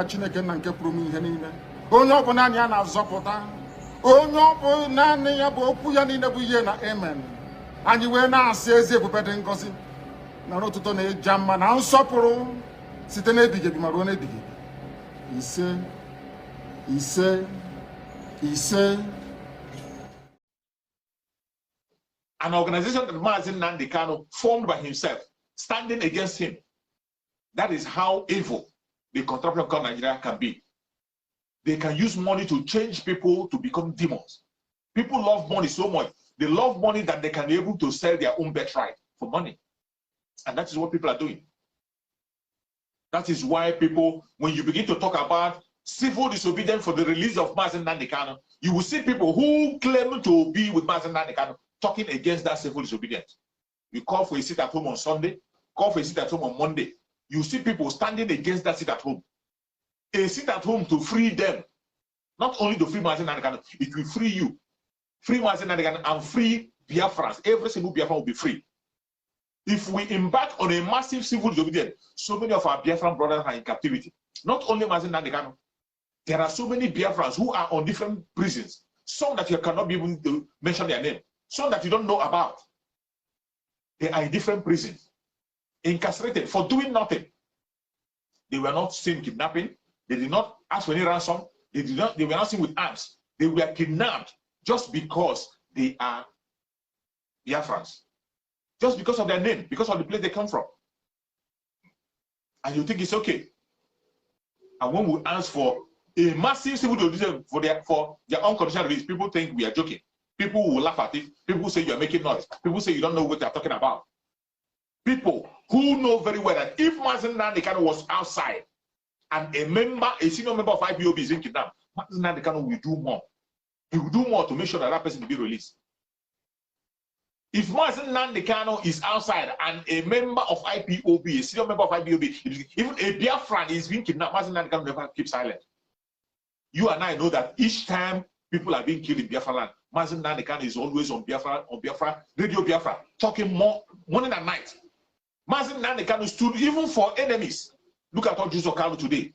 Chineke na nke pụrụ m ihe niile. Onye ọ bụ naanị ya na-azọpụta. Onye ọ bụ naanị ya bụ okwu ya niile bụ ihe na amen. Anyị wee na-asị ezi ebube dị ngọzi na n'ụtụtụ na-eja mma na nsọpụrụ site n'ebighị ebi ma ruo n'ebighị ebi. Ise, ise, ise. An organization that Mazi Nnamdi Kanu formed by himself, standing against him. That is how evil the contraption called Nigeria can be. They can use money to change people to become demons. People love money so much. They love money that they can be able to sell their own birthright for money. And that is what people are doing. That is why people, when you begin to talk about civil disobedience for the release of Mazi Nnamdi Kanu, you will see people who claim to be with Mazi Nnamdi Kanu talking against that civil disobedience. You call for a sit at home on Sunday, call for a sit at home on Monday. You see people standing against that sit at home. A sit at home to free them. Not only to free Mazi Nnamdi Kanu, it will free you. Free Mazi Nnamdi Kanu and free Biafrans. Every single Biafran will be free. If we embark on a massive civil disobedience, so many of our Biafran brothers are in captivity. Not only Mazi Nnamdi Kanu, there are so many Biafrans who are on different prisons. Some that you cannot be able to mention their name. Some that you don't know about. They are in different prisons, incarcerated for doing nothing. They were not seen kidnapping. They did not ask for any ransom. They were not seen with arms. They were kidnapped just because they are Biafrans. Just because of their name, because of the place they come from. And you think it's okay. And when we ask for a massive civil disobedience for their unconditional release, people think we are joking. People will laugh at it. People say you're making noise. People say you don't know what they're talking about. People who know very well that if Mazi Nnamdi Kanu was outside and a senior member of IPOB is in kidnapped, Mazi Nnamdi Kanu will do more. He will do more to make sure that that person will be released. If Mazi Nnamdi Kanu is outside and a member of IPOB, a senior member of IPOB, even a Biafran is being kidnapped, Mazi Nnamdi Kanu never keeps silent. You and I know that each time people are being killed in Biafra land, Mazi Nnamdi Kanu is always on Biafra, Radio Biafra, talking more morning and night. Mazi Nnamdi Kanu stood even for enemies. Look at Odjus Okalu today.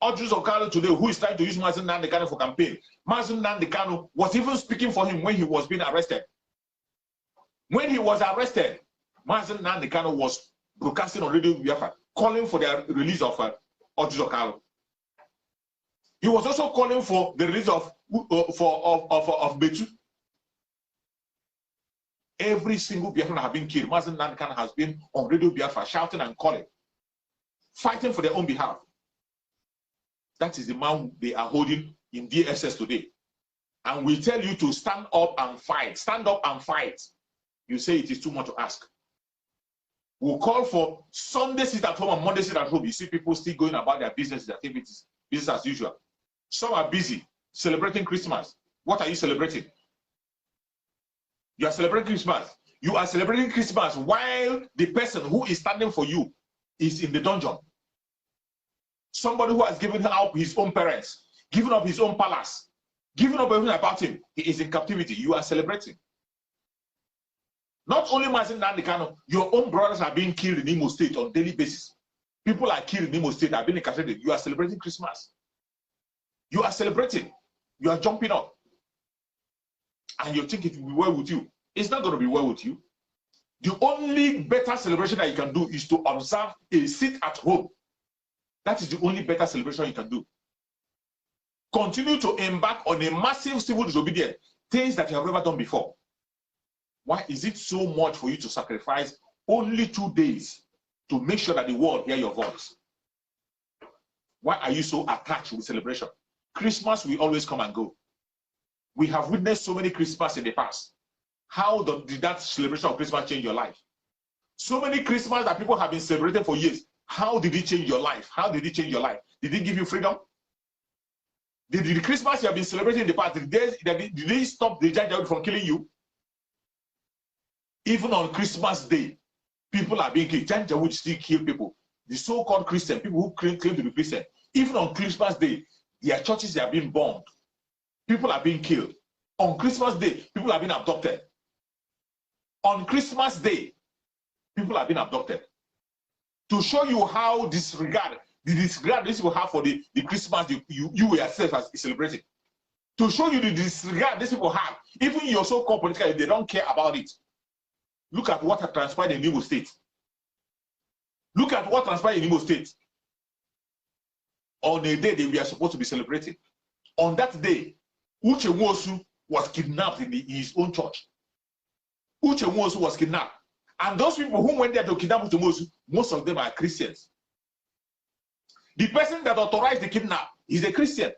Odjus Okalu today, who is trying to use Mazi Nnamdi Kanu for campaign. Mazi Nnamdi Kanu was even speaking for him when he was being arrested. When he was arrested, Mazi Nnamdi Kanu was broadcasting on Radio Biafra, calling for the release of Odjus Okalu. He was also calling for the release of Betu. Every single Biafran have been killed. Mazi Nnamdi Kanu has been on Radio Biafra shouting and calling, fighting for their own behalf. That is the man they are holding in DSS today. And we tell you to stand up and fight. Stand up and fight. You say it is too much to ask. We'll call for Sunday sit at home and Monday sit at home. You see people still going about their business activities, business as usual. Some are busy celebrating Christmas. What are you celebrating? You are celebrating Christmas. You are celebrating Christmas while the person who is standing for you is in the dungeon. Somebody who has given up his own parents, given up his own palace, given up everything about him, he is in captivity. You are celebrating. Not only Mazi Nnamdi Kanu, your own brothers are being killed in Imo State on a daily basis. People are killed in Imo State, are being incarcerated. You are celebrating Christmas. You are celebrating. You are jumping up. And you think it will be well with you. It's not going to be well with you. The only better celebration that you can do is to observe a sit at home. That is the only better celebration you can do. Continue to embark on a massive civil disobedience, things that you have never done before. Why is it so much for you to sacrifice only 2 days to make sure that the world hear your voice? Why are you so attached with celebration? Christmas will always come and go. We have witnessed so many Christmas in the past. How did that celebration of Christmas change your life? So many Christmas that people have been celebrating for years. How did it change your life? How did it change your life? Did it give you freedom? Did the Christmas you have been celebrating in the past, did they stop the Janjaweed from killing you? Even on Christmas Day, people are being killed. Janjaweed still kill people. The so-called Christian, people who claim to be Christian, even on Christmas Day, their churches are being bombed. People are being killed. On Christmas Day, people are being abducted. On Christmas Day, people are being abducted. To show you how disregard the disregard these people have for the Christmas you yourself are celebrating. To show you the disregard these people have, even your so-called political, they don't care about it. Look at what had transpired in Imo State. Look at what transpired in Imo State. On a day that we are supposed to be celebrating. On that day, Uche Nwosu was kidnapped in his own church. Uche Nwosu was kidnapped. And those people who went there to kidnap Uche Nwosu, most of them are Christians. The person that authorized the kidnap is a Christian.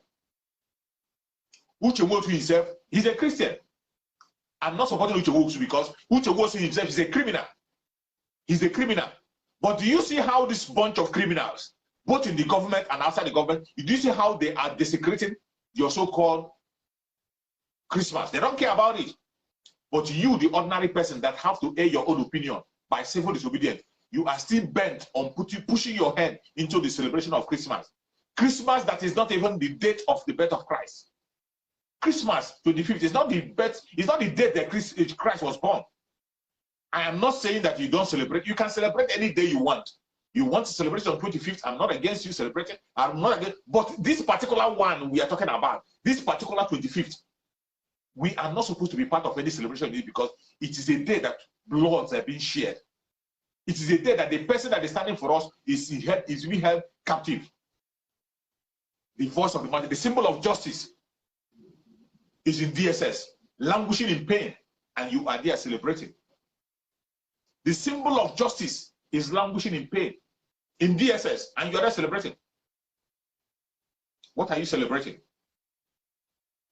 Uche Nwosu himself is a Christian. I'm not supporting Uche Nwosu because Uche Nwosu himself is a criminal. He's a criminal. But do you see how this bunch of criminals, both in the government and outside the government, do you see how they are desecrating your so-called Christmas? They don't care about it. But you, the ordinary person that have to air your own opinion by civil disobedience, you are still bent on pushing your head into the celebration of Christmas. Christmas that is not even the date of the birth of Christ. Christmas 25th is not the birth, it's not the date that Christ was born. I am not saying that you don't celebrate. You can celebrate any day you want. You want to celebrate on 25th. I'm not against you celebrating. I'm not against, but this particular one we are talking about, this particular 25th, we are not supposed to be part of any celebration because it is a day that bloods are being shared. It is a day that the person that is standing for us is being held captive. The voice of the man, the symbol of justice, is in DSS, languishing in pain, and you are there celebrating. The symbol of justice is languishing in pain in DSS, and you are there celebrating. What are you celebrating?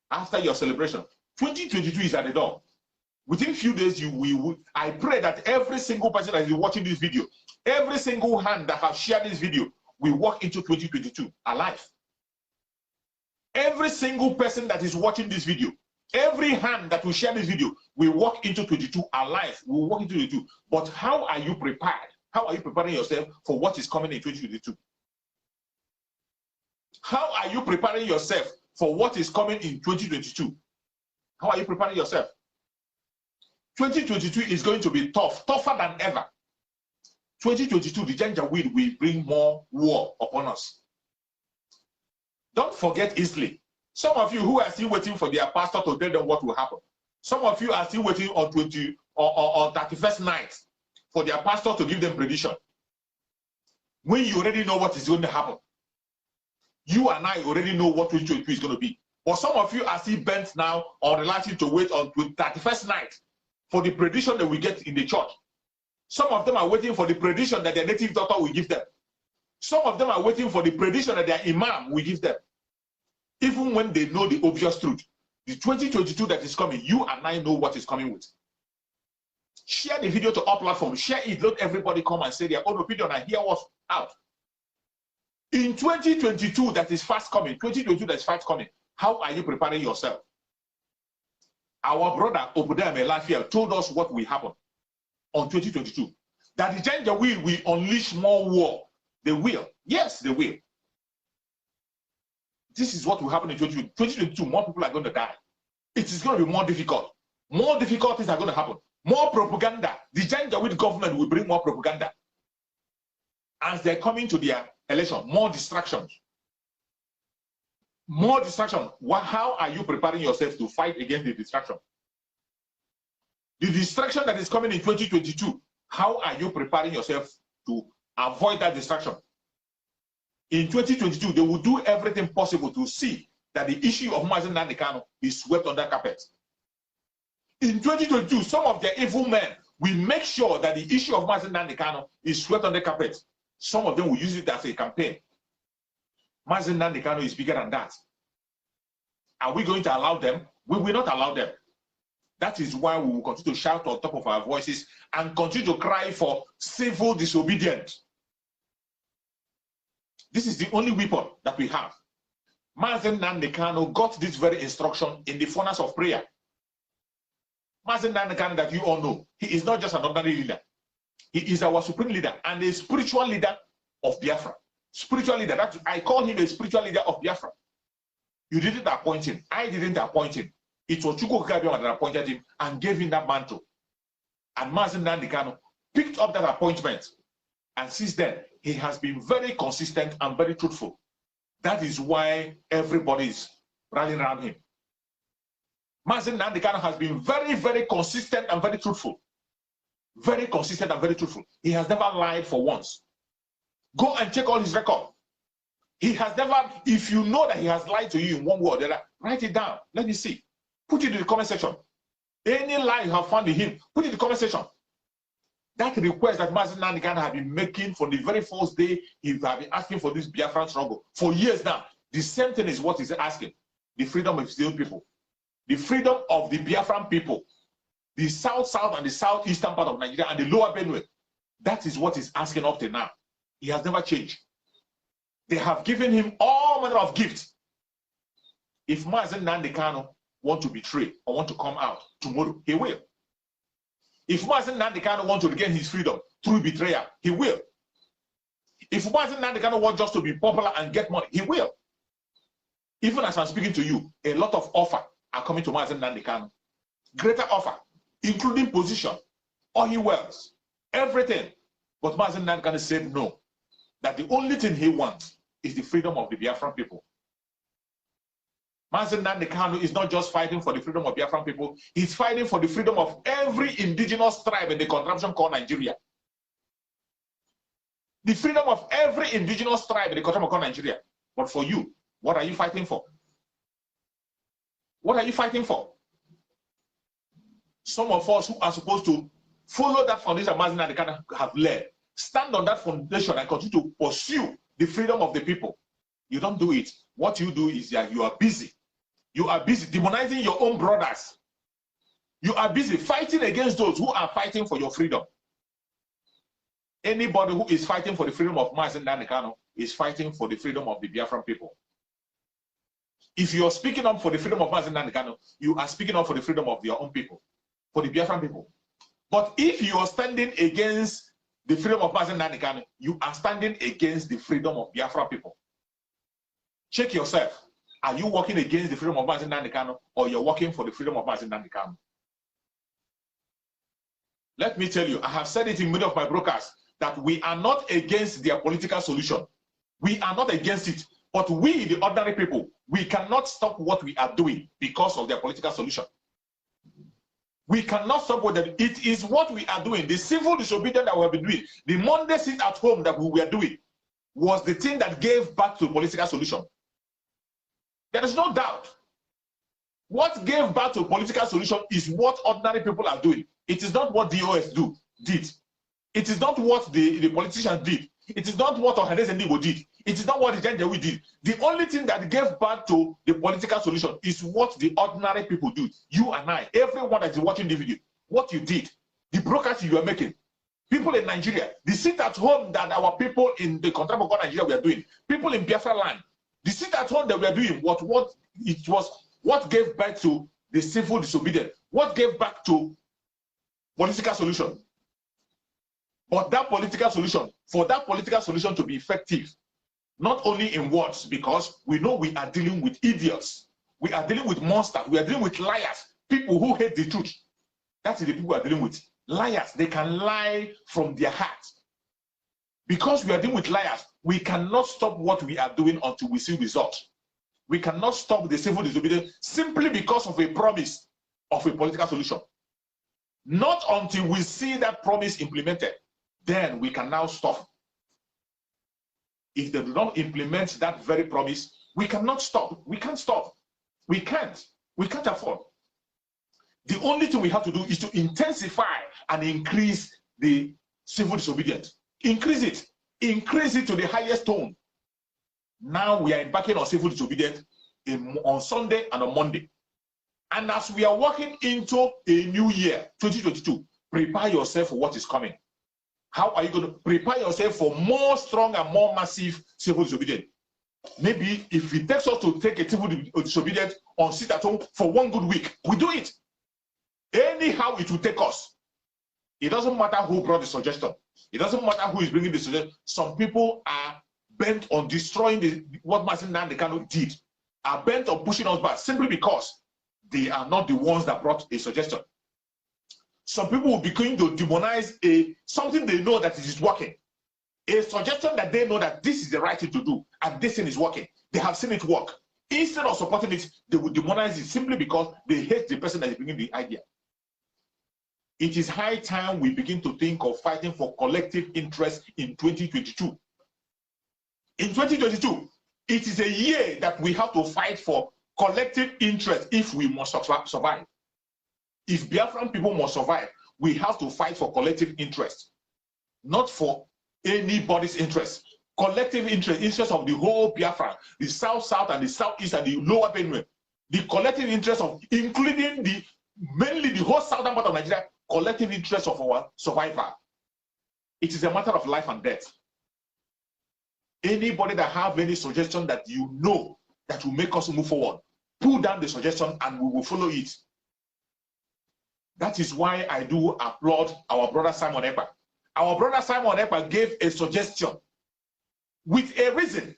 After your celebration, 2022 is at the door. Within a few days, I pray that every single person that is watching this video, every single hand that has shared this video, will walk into 2022 alive. Every single person that is watching this video, every hand that will share this video, will walk into 22 alive. We will walk into 22. But how are you prepared? How are you preparing yourself for what is coming in 2022? How are you preparing yourself for what is coming in 2022? How are you preparing yourself? 2022 is going to be tough, tougher than ever. 2022, the Janjaweed will bring more war upon us. Don't forget easily. Some of you who are still waiting for their pastor to tell them what will happen. Some of you are still waiting on 31st night for their pastor to give them prediction. When you already know what is going to happen. You and I already know what 2022 is going to be. But some of you are still bent now on relating to wait on 31st night for the prediction that we get in the church. Some of them are waiting for the prediction that their native doctor will give them. Some of them are waiting for the prediction that their imam will give them. Even when they know the obvious truth. The 2022 that is coming, you and I know what is coming with. Share the video to our platform. Share it. Let everybody come and say their own opinion and hear what's out. In 2022 that is fast coming, 2022 that is fast coming, how are you preparing yourself? Our brother Obudaya Melafia told us what will happen on 2022. That the Janjaweed will unleash more war. They will. Yes, they will. This is what will happen in 2022. More people are going to die. It is going to be more difficult. More difficulties are going to happen. More propaganda. The Janjaweed government will bring more propaganda. As they're coming to their election, more distractions. More distraction. How are you preparing yourself to fight against the distraction? The distraction that is coming in 2022, how are you preparing yourself to avoid that distraction? In 2022, they will do everything possible to see that the issue of Mazi Nnamdi Kanu is swept under carpet. In 2022, some of the evil men will make sure that the issue of Mazi Nnamdi Kanu is swept under carpet. Some of them will use it as a campaign. Mazi Nnamdi Kanu is bigger than that. Are we going to allow them? We will not allow them. That is why we will continue to shout on top of our voices and continue to cry for civil disobedience. This is the only weapon that we have. Mazi Nnamdi Kanu got this very instruction in the furnace of prayer. Mazi Nnamdi Kanu that you all know, he is not just an ordinary leader. He is our supreme leader and a spiritual leader of Biafra. Spiritual leader. I call him a spiritual leader of Biafra. You didn't appoint him. I didn't appoint him. It was Chukwu Okike that appointed him and gave him that mantle. And Mazi Nnamdi Kanu picked up that appointment And since then, he has been very consistent and very truthful. That is why everybody is rallying around him. Mazi Nnamdi Kanu has been very, very consistent and very truthful. Very consistent and very truthful. He has never lied for once. Go and check all his record. He has never, if you know that he has lied to you in one way or the other, write it down. Let me see. Put it in the comment section. Any lie you have found in him, put it in the comment section. That request that Mazi Nnamdi Kanu has been making from the very first day he has been asking for this Biafran struggle for years now. The same thing is what he's asking. The freedom of his own people. The freedom of the Biafran people. The south and the southeastern part of Nigeria and the lower Benue. That is what he's asking up to now. He has never changed. They have given him all manner of gifts. If Mazi Nnamdi Kanu want to betray or want to come out tomorrow, he will. If Mazi Nnamdi Kanu want to regain his freedom through betrayal, he will. If Mazi Nnamdi Kanu wants just to be popular and get money, he will. Even as I'm speaking to you, a lot of offers are coming to Mazi Nnamdi Kanu. Greater offer, including position, oil wells, everything. But Mazi Nnamdi Kanu said no. That the only thing he wants is the freedom of the Biafran people. Mazi Nnamdi Kanu is not just fighting for the freedom of Biafran people, he's fighting for the freedom of every indigenous tribe in the contraption called Nigeria. The freedom of every indigenous tribe in the contraption called Nigeria. But for you, what are you fighting for? What are you fighting for? Some of us who are supposed to follow that foundation Mazi Nnamdi Kanu have led, stand on that foundation and continue to pursue the freedom of the people. You don't do it. What you do is that you are busy. You are busy demonizing your own brothers. You are busy fighting against those who are fighting for your freedom. Anybody who is fighting for the freedom of Mazi Nnamdi Kanu is fighting for the freedom of the Biafran people. If you are speaking up for the freedom of Mazi Nnamdi Kanu, you are speaking up for the freedom of your own people, for the Biafran people. But if you are standing against the freedom of Mazi Nnamdi Kanu, you are standing against the freedom of Biafra people. Check yourself. Are you working against the freedom of Mazi Nnamdi Kanu, or you're working for the freedom of Mazi Nnamdi Kanu? Let me tell you, I have said it in many of my broadcasts, that we are not against their political solution. We are not against it. But we, the ordinary people, we cannot stop what we are doing because of their political solution. We cannot stop what it is what we are doing. The civil disobedience that we have been doing, the Monday sit at home that we were doing, was the thing that gave back to the political solution. There is no doubt. What gave back to a political solution is what ordinary people are doing. It is not what DOS did. It is not what the politicians did. It is not what Ohanes Ndibo did. It is not what the Janjaweed did. The only thing that gave back to the political solution is what the ordinary people do. You and I, everyone that is watching the video, what you did, the broadcast you are making, people in Nigeria, the sit at home that our people in the country of Nigeria were doing, people in Biafra land, the sit at home that we are doing, what gave back to the civil disobedience, what gave back to political solution. But that political solution, for that political solution to be effective, not only in words, because we know we are dealing with idiots, we are dealing with monsters, we are dealing with liars, people who hate the truth. That's the people we are dealing with. Liars, they can lie from their heart. Because we are dealing with liars, we cannot stop what we are doing until we see results. We cannot stop the civil disobedience simply because of a promise of a political solution. Not until we see that promise implemented, then we can now stop. If they do not implement that very promise, we cannot stop. We can't stop. We can't. We can't afford. The only thing we have to do is to intensify and increase the civil disobedience. Increase it. Increase it to the highest tone. Now we are embarking on civil disobedience on Sunday and on Monday. And as we are walking into a new year, 2022, prepare yourself for what is coming. How are you going to prepare yourself for more strong and more massive civil disobedience? Maybe if it takes us to take a civil disobedience on sit at home for 1 good week, we do it. Anyhow it will take us. It doesn't matter who brought the suggestion. It doesn't matter who is bringing the suggestion. Some people are bent on destroying what Mazi Nnamdi Kanu did, are bent on pushing us back simply because they are not the ones that brought a suggestion. Some people will be going to demonize something they know that it is working. A suggestion that they know that this is the right thing to do and this thing is working. They have seen it work. Instead of supporting it, they would demonize it simply because they hate the person that is bringing the idea. It is high time we begin to think of fighting for collective interest in 2022. In 2022, it is a year that we have to fight for collective interest if we must survive. If Biafran people must survive, we have to fight for collective interest, not for anybody's interest. Collective interest, interest of the whole Biafra, the South, and the Southeast, and the Lower Benue. The collective interest of, including mainly the whole southern part of Nigeria, collective interest of our survival. It is a matter of life and death. Anybody that have any suggestion that you know that will make us move forward, pull down the suggestion and we will follow it. That is why I do applaud our brother Simon Ekpa. Our brother Simon Ekpa gave a suggestion with a reason.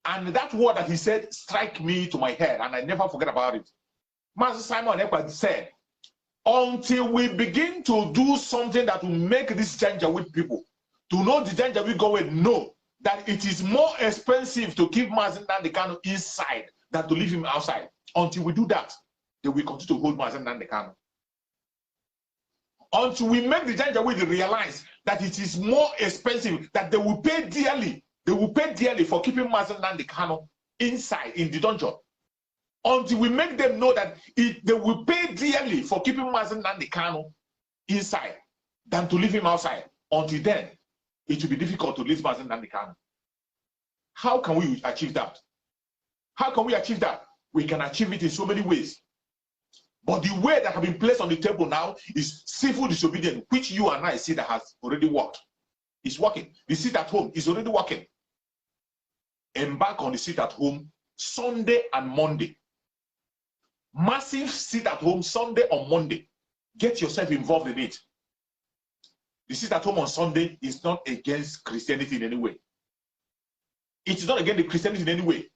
And that word that he said strike me to my head, and I never forget about it. Master Simon Ekpa said, until we begin to do something that will make this Janjaweed people to know the Janjaweed government know that it is more expensive to keep Mazen Nnamdi Kanu inside than to leave him outside. Until we do that, then we continue to hold Mazen Nnamdi Kanu. Until we make the Janjaweed realize that it is more expensive, that they will pay dearly. They will pay dearly for keeping Mazen Nnamdi Kanu inside in the dungeon. Until we make them know that they will pay dearly for keeping Mazen Nnamdi Kanu inside than to leave him outside. Until then, it will be difficult to leave Mazen Nnamdi Kanu. How can we achieve that? How can we achieve that? We can achieve it in so many ways. But the way that have been placed on the table now is civil disobedience, which you and I see that has already worked. It's working. The sit at home is already working. Embark on the sit at home Sunday and Monday. Massive sit at home Sunday or Monday. Get yourself involved in it. The sit at home on Sunday is not against Christianity in any way. It is not against the Christianity in any way.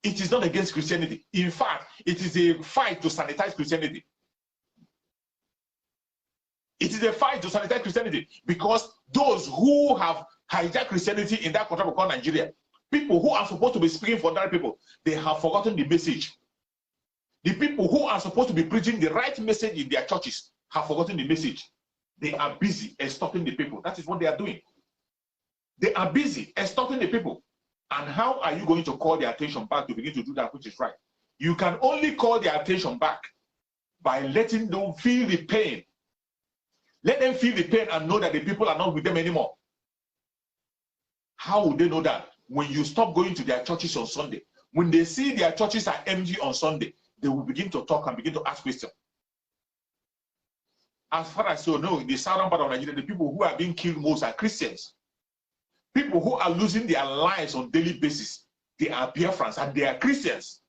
It is not against Christianity. In fact, it is a fight to sanitize Christianity. It is a fight to sanitize Christianity because those who have hijacked Christianity in that country called Nigeria, people who are supposed to be speaking for other people, they have forgotten the message. The people who are supposed to be preaching the right message in their churches have forgotten the message. They are busy extorting the people. That is what they are doing. They are busy extorting the people. And how are you going to call their attention back to begin to do that which is right? You can only call their attention back by letting them feel the pain. Let them feel the pain and know that the people are not with them anymore. How would they know that? When you stop going to their churches on Sunday, when they see their churches are empty on Sunday, they will begin to talk and begin to ask questions. As far as you know, in the southern part of Nigeria, the people who are being killed most are Christians. People who are losing their lives on a daily basis, they are Biafrans and they are Christians.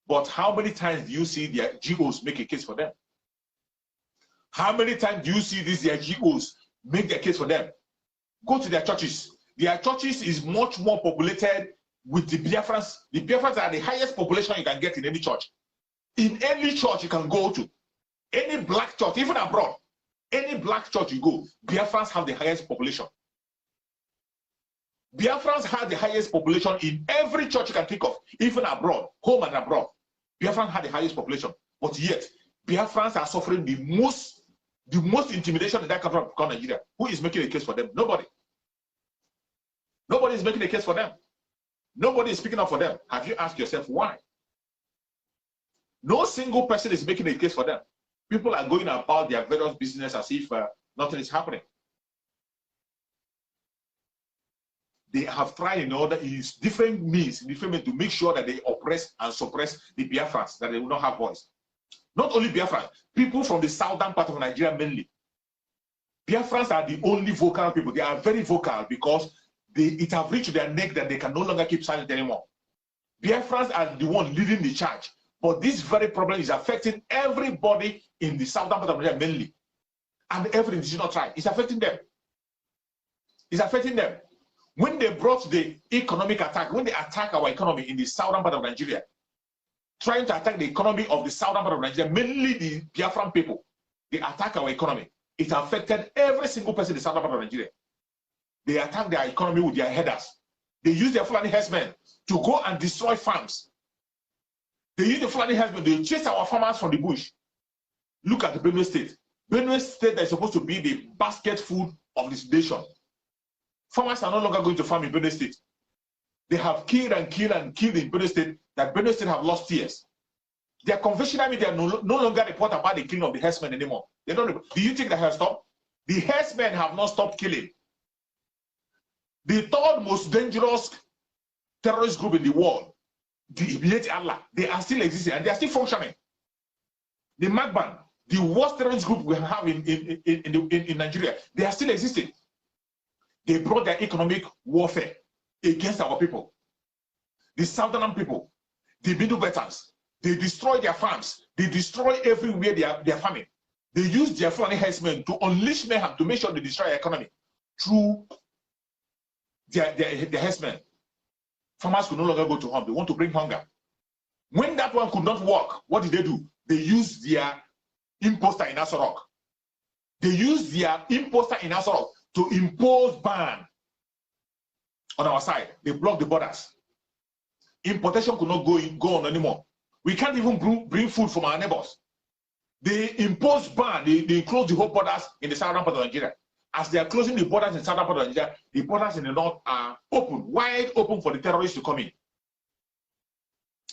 But how many times do you see their GOs make a case for them? How many times do you see their GOs make their case for them? Go to their churches. Their churches is much more populated with the Biafrans. The Biafrans are the highest population you can get in any church. In any church you can go to, any black church, even abroad, any black church you go, Biafrans have the highest population. Biafrans have the highest population in every church you can think of, even abroad, home and abroad. Biafrans have the highest population, but yet Biafrans are suffering the most intimidation in that country called Nigeria. Who is making a case for them? Nobody. Nobody is making a case for them. Nobody is speaking up for them. Have you asked yourself why? No single person is making a case for them. People are going about their various business as if nothing is happening. They have tried in order use different means to make sure that they oppress and suppress the Biafrans, that they will not have voice. Not only Biafrans, people from the southern part of Nigeria mainly. Biafrans are the only vocal people. They are very vocal because it have reached their neck that they can no longer keep silent anymore. Biafrans are the one leading the charge. But this very problem is affecting everybody in the southern part of Nigeria mainly. And every indigenous tribe. It's affecting them. It's affecting them. When they brought the economic attack, when they attack our economy in the southern part of Nigeria, trying to attack the economy of the southern part of Nigeria, mainly the Biafran people, they attack our economy. It affected every single person in the southern part of Nigeria. They attacked their economy with their headers. They used their Fulani herdsmen to go and destroy farms. They used the Fulani herdsmen, they chased our farmers from the bush. Look at the Benue State. Benue State that is supposed to be the basket food of this nation. Farmers are no longer going to farm in Benue State. They have killed and killed and killed in Benue State, that Benue State have lost years. Their conventional media no longer report about the killing of the herdsmen anymore. They don't. Do you think that has stopped? The herdsmen have not stopped killing. The third most dangerous terrorist group in the world, the Immediate Allah, they are still existing and they are still functioning. The Magban, the worst terrorist group we have in Nigeria, they are still existing. They brought their economic warfare against our people. The southern people, the Middle Belters, they destroy their farms. They destroy everywhere they are farming. They use their Fulani herdsmen to unleash mayhem to make sure they destroy the economy through their herdsmen. Farmers could no longer go to home. They want to bring hunger. When that one could not work, what did they do? They used their imposter in Asorok. They used their imposter in Asorok to impose ban on our side. They blocked the borders. Importation could not go on anymore. We can't even bring food from our neighbors. They imposed ban. They closed the whole borders in the southern part of Nigeria. As they are closing the borders in the southern part of Nigeria, the borders in the north are open, wide open for the terrorists to come in.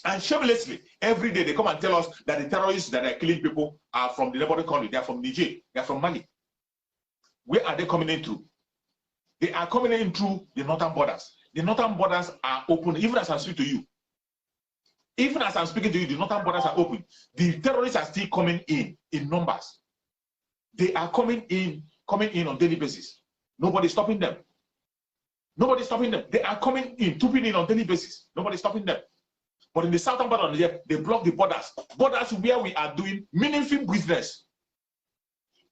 And shamelessly, every day they come and tell us that the terrorists that are killing people are from the neighboring country. They are from Niger. They are from Mali. Where are they coming in through? They are coming in through the northern borders. The northern borders are open, even as I speak to you. Even as I'm speaking to you, the northern borders are open. The terrorists are still coming in numbers. They are coming in on daily basis. Nobody's stopping them. Nobody's stopping them. They are coming in, trooping in on daily basis. Nobody's stopping them. But in the southern part of Nigeria, they block the borders. Borders where we are doing meaningful business.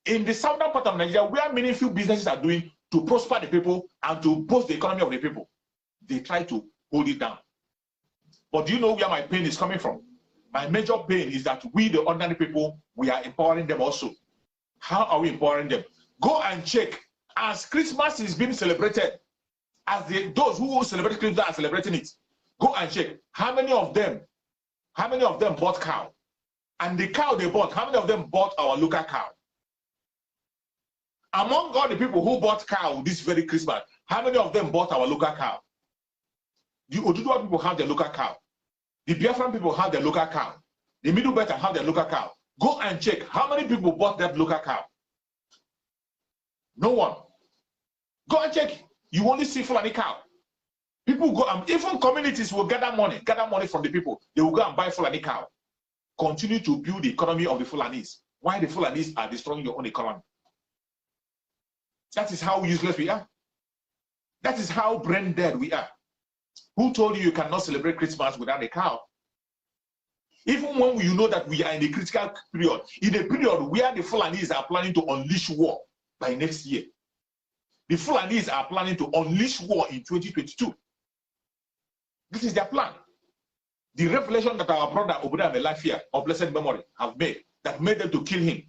In the southern part of Nigeria, where meaningful businesses are doing to prosper the people and to boost the economy of the people, they try to hold it down. But do you know where my pain is coming from? My major pain is that we, the ordinary people, we are empowering them also. How are we empowering them? Go and check. As Christmas is being celebrated, as those who celebrate Christmas are celebrating it, go and check how many of them bought cow. And the cow they bought, how many of them bought our local cow? Among all the people who bought cow this very Christmas, how many of them bought our local cow? The Oduduwa people have their local cow. The Biafran people have their local cow. The Middle Belt have their local cow. Go and check how many people bought that local cow. No one. Go and check. You only see Fulani cow. People go and even communities will gather money from the people. They will go and buy Fulani cow. Continue to build the economy of the Fulanis. Why the Fulanis are destroying your own economy? That is how useless we are. That is how brain dead we are. Who told you cannot celebrate Christmas without a cow? Even when you know that we are in a critical period, in a period where the Fulanis are planning to unleash war by next year. The Fulanis are planning to unleash war in 2022. This is their plan. The revelation that our brother Obuda Melafia of blessed memory have made, that made them to kill him.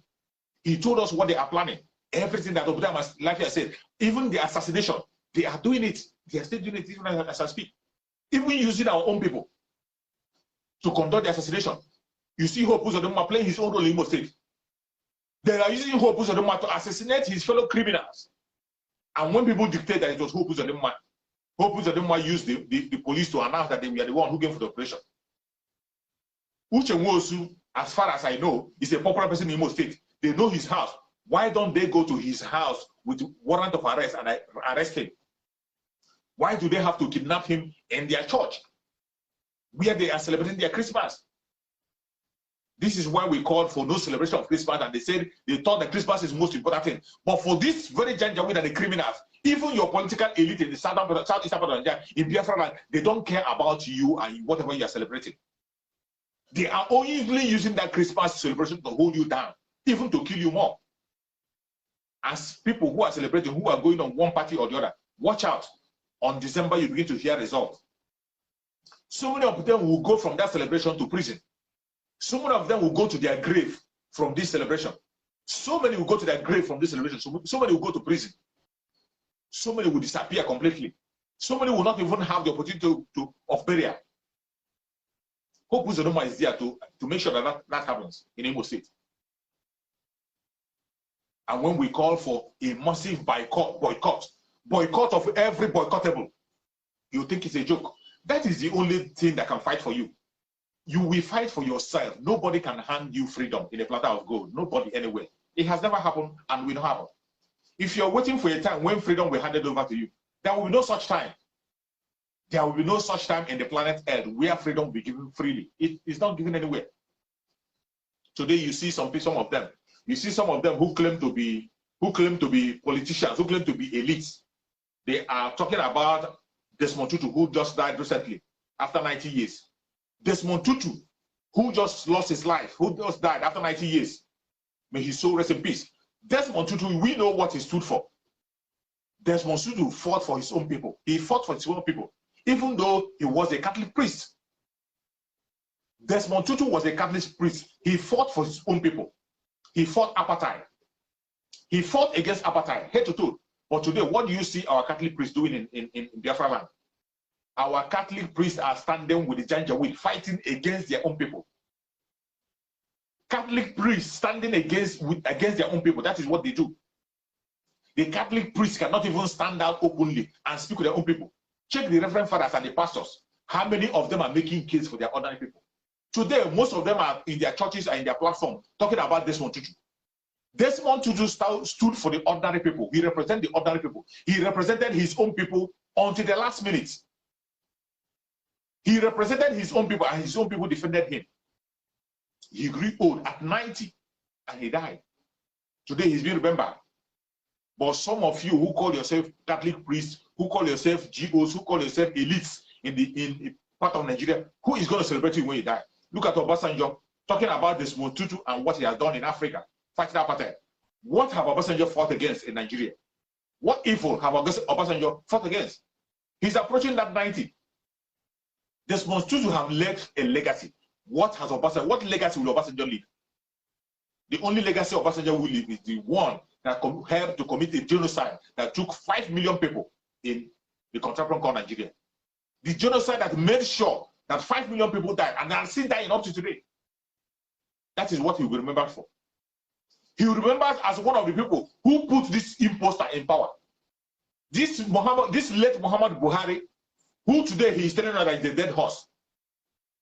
He told us what they are planning. Everything that Obuda Melafia said, even the assassination, they are doing it. They are still doing it even as I speak. Even using our own people to conduct the assassination. You see Hope Uzodinma playing his own role in Imo State. They are using Hope Uzodinma to assassinate his fellow criminals. And when people dictate that it was Hope Uzodinma used the police to announce that they were the one who came for the operation. Uche Nwosu, as far as I know, is a popular person in Imo State. They know his house. Why don't they go to his house with warrant of arrest and arrest him? Why do they have to kidnap him in their church where they are celebrating their Christmas? This is why we called for no celebration of Christmas, and they said they thought that Christmas is the most important thing. But for this very Janjaweed and the criminals, even your political elite in the southeast part of Nigeria, in Biafra land, they don't care about you and whatever you are celebrating. They are only using that Christmas celebration to hold you down, even to kill you more. As people who are celebrating, who are going on one party or the other, watch out. On December, you begin to hear results. So many of them will go from that celebration to prison. So many of them will go to their grave from this celebration. So many will go to their grave from this celebration. So many will go to prison. So many will disappear completely. So many will not even have the opportunity of burial. Hope Uzodinma is there to make sure that happens in Imo State. And when we call for a massive boycott of every boycottable, you think it's a joke. That is the only thing that can fight for you. You will fight for yourself. Nobody can hand you freedom in a platter of gold. Nobody anywhere. It has never happened and will not happen. If you're waiting for a time when freedom will be handed over to you, there will be no such time. There will be no such time in the planet Earth where freedom will be given freely. It is not given anywhere. Today you see some of them. You see some of them who claim to be politicians, who claim to be elites. They are talking about Desmond Tutu, who just died recently after 90 years. Desmond Tutu, who just lost his life, who just died after 90 years. May his soul rest in peace. Desmond Tutu, we know what he stood for. Desmond Tutu fought for his own people. He fought for his own people, even though he was a Catholic priest. Desmond Tutu was a Catholic priest. He fought for his own people. He fought apartheid. He fought against apartheid, head to toe. But today, what do you see our Catholic priests doing in Biafra land? Our Catholic priests are standing with the Janjaweed, fighting against their own people. Catholic priests standing against their own people. That is what they do. The Catholic priests cannot even stand out openly and speak with their own people. Check the Reverend Fathers and the pastors. How many of them are making case for their ordinary people? Today, most of them are in their churches and in their platform talking about Desmond Tutu. Desmond Tutu stood for the ordinary people. He represented the ordinary people. He represented his own people until the last minute. He represented his own people and his own people defended him. He grew old at 90 and he died. Today he's being remembered. But some of you who call yourself Catholic priests, who call yourself GOs, who call yourself elites in part of Nigeria, who is going to celebrate you when you die? Look at Obasanjo talking about Desmond Tutu and what he has done in Africa, fighting apartheid. What have Obasanjo fought against in Nigeria? What evil have Obasanjo fought against? He's approaching that 90. Desmond Tutu have left a legacy. What legacy will Obasanjo leave? The only legacy Obasanjo will leave is the one that helped to commit a genocide that took 5 million people in the contemporary called Nigeria. The genocide that made sure that 5 million people died and are still dying up to today. That is what he will be remembered for. He will be remembered as one of the people who put this imposter in power. This late Muhammad Buhari, who today he is telling us that is a dead horse.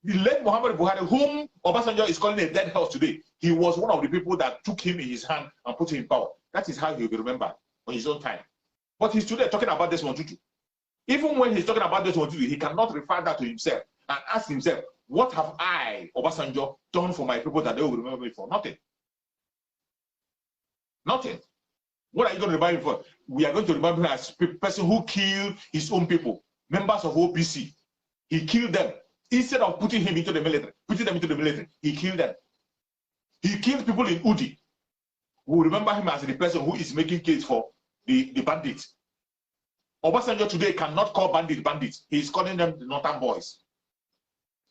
The late Muhammad Buhari, whom Obasanjo is calling a dead horse today, he was one of the people that took him in his hand and put him in power. That is how he will be remembered on his own time. But he's today talking about Desmond Tutu. Even when he's talking about Desmond Tutu, he cannot refer that to himself and ask himself, what have I, Obasanjo, done for my people that they will remember me for? Nothing. Nothing. What are you going to remember him for? We are going to remember him as a person who killed his own people, members of OPC. He killed them. Instead of putting them into the military, he killed them. He killed people in Udi. We remember him as the person who is making case for the bandits. Obasanjo today cannot call bandits. He is calling them the Northern Boys.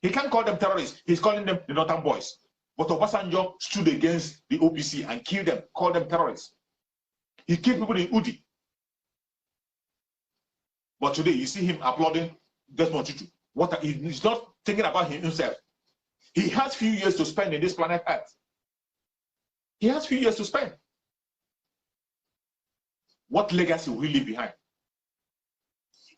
He can't call them terrorists. He's calling them the Northern Boys. But Obasanjo stood against the OPC and killed them, called them terrorists. He killed people in Udi. But today you see him applauding Desmond Tutu. He's not thinking about himself. He has few years to spend in this planet Earth. He has few years to spend. What legacy will he leave behind?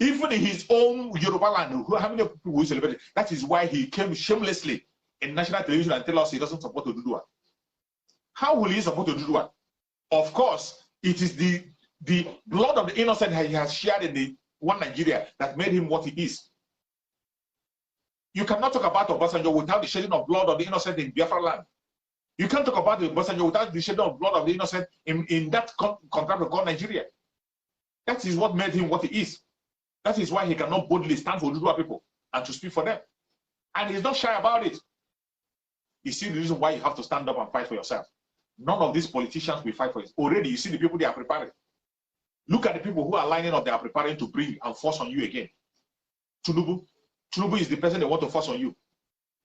Even in his own Yoruba land, how many people will celebrate? That is why he came shamelessly in national television and tell us he doesn't support Oduduwa. How will he support Oduduwa? Of course, it is the blood of the innocent he has shared in the one Nigeria that made him what he is. You cannot talk about Obasanjo without the shedding of blood of the innocent in Biafra land. You can't talk about Obasanjo without the shedding of blood of the innocent in that country called Nigeria. That is what made him what he is. That is why he cannot boldly stand for Oduduwa people and to speak for them. And he's not shy about it. You see the reason why you have to stand up and fight for yourself. None of these politicians will fight for it. Already, you see the people they are preparing. Look at the people who are lining up, they are preparing to bring and force on you again. Tinubu is the person they want to force on you.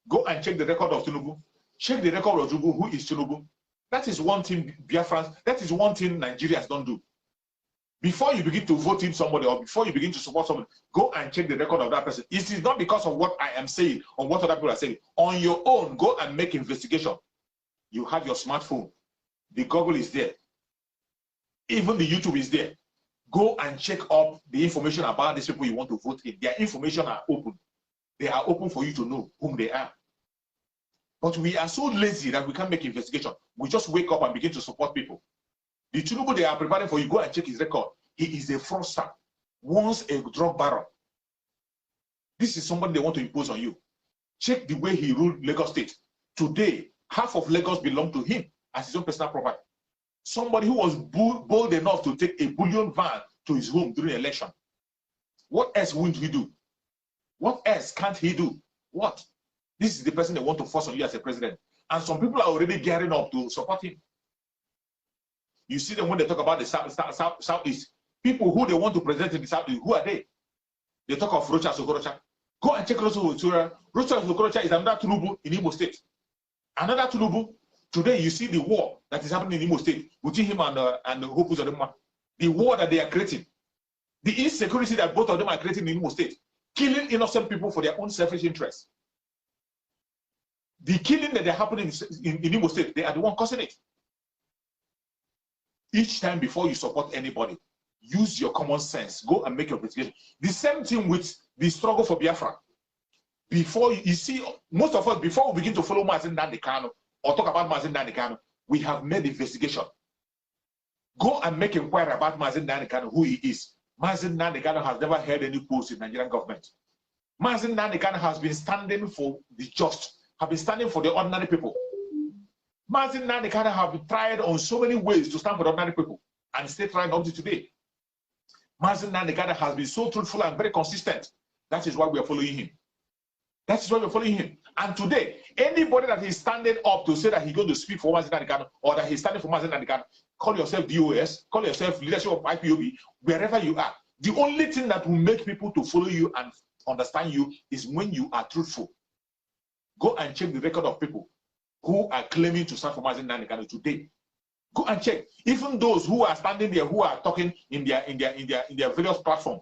Go and check the record of Tinubu. Check the record of Tinubu. Who is Tinubu? That is one thing Biafra, that is one thing Nigerians don't do. Before you begin to vote in somebody or before you begin to support somebody, go and check the record of that person. It is not because of what I am saying or what other people are saying. On your own, go and make investigation. You have your smartphone. The Google is there. Even the YouTube is there. Go and check up the information about these people you want to vote in. Their information are open. They are open for you to know whom they are. But we are so lazy that we can't make investigation. We just wake up and begin to support people. The Tinubu they are preparing for you, go and check his record. He is a fraudster, once a drug baron. This is somebody they want to impose on you. Check the way he ruled Lagos State. Today, half of Lagos belongs to him as his own personal property. Somebody who was bold enough to take a bullion van to his home during the election. What else won't he do? What else can't he do? What? This is the person they want to force on you as a president. And some people are already gearing up to support him. You see them when they talk about the Southeast. People who they want to present in the Southeast, who are they? They talk of Rocha Sokorocha. Go and check Rocha Sokorocha. Rocha Sokorocha is another Tinubu in Imo State. Another Tinubu. Today you see the war that is happening in Imo State between him and Hopu Uzodimma. The war that they are creating. The insecurity that both of them are creating in Imo State. Killing innocent people for their own selfish interests. The killing that they're happening in Imo State, they are the one causing it. Each time before you support anybody, use your common sense. Go and make your investigation. The same thing with the struggle for Biafra. Before you see, most of us, before we begin to follow Mazi Nnamdi Kanu or talk about Mazi Nnamdi Kanu, we have made investigation. Go and make inquiry about Mazi Nnamdi Kanu, who he is. Mazi Nnamdi Kanu has never held any post in Nigerian government. Mazi Nnamdi Kanu has been standing for the just, have been standing for the ordinary people. Mazi Nnamdi Kanu have tried on so many ways to stand for the ordinary people and still trying up to today. Mazi Nnamdi Kanu has been so truthful and very consistent. That is why we are following him. That is why we're following him. And today, anybody that is standing up to say that he's going to speak for Mazi Nnamdi Kanu or that he's standing for Mazi Nnamdi Kanu, call yourself DOS, call yourself leadership of IPOB, wherever you are. The only thing that will make people to follow you and understand you is when you are truthful. Go and check the record of people who are claiming to stand for Mazi Nnamdi Kanu today. Go and check. Even those who are standing there, who are talking in their various platforms,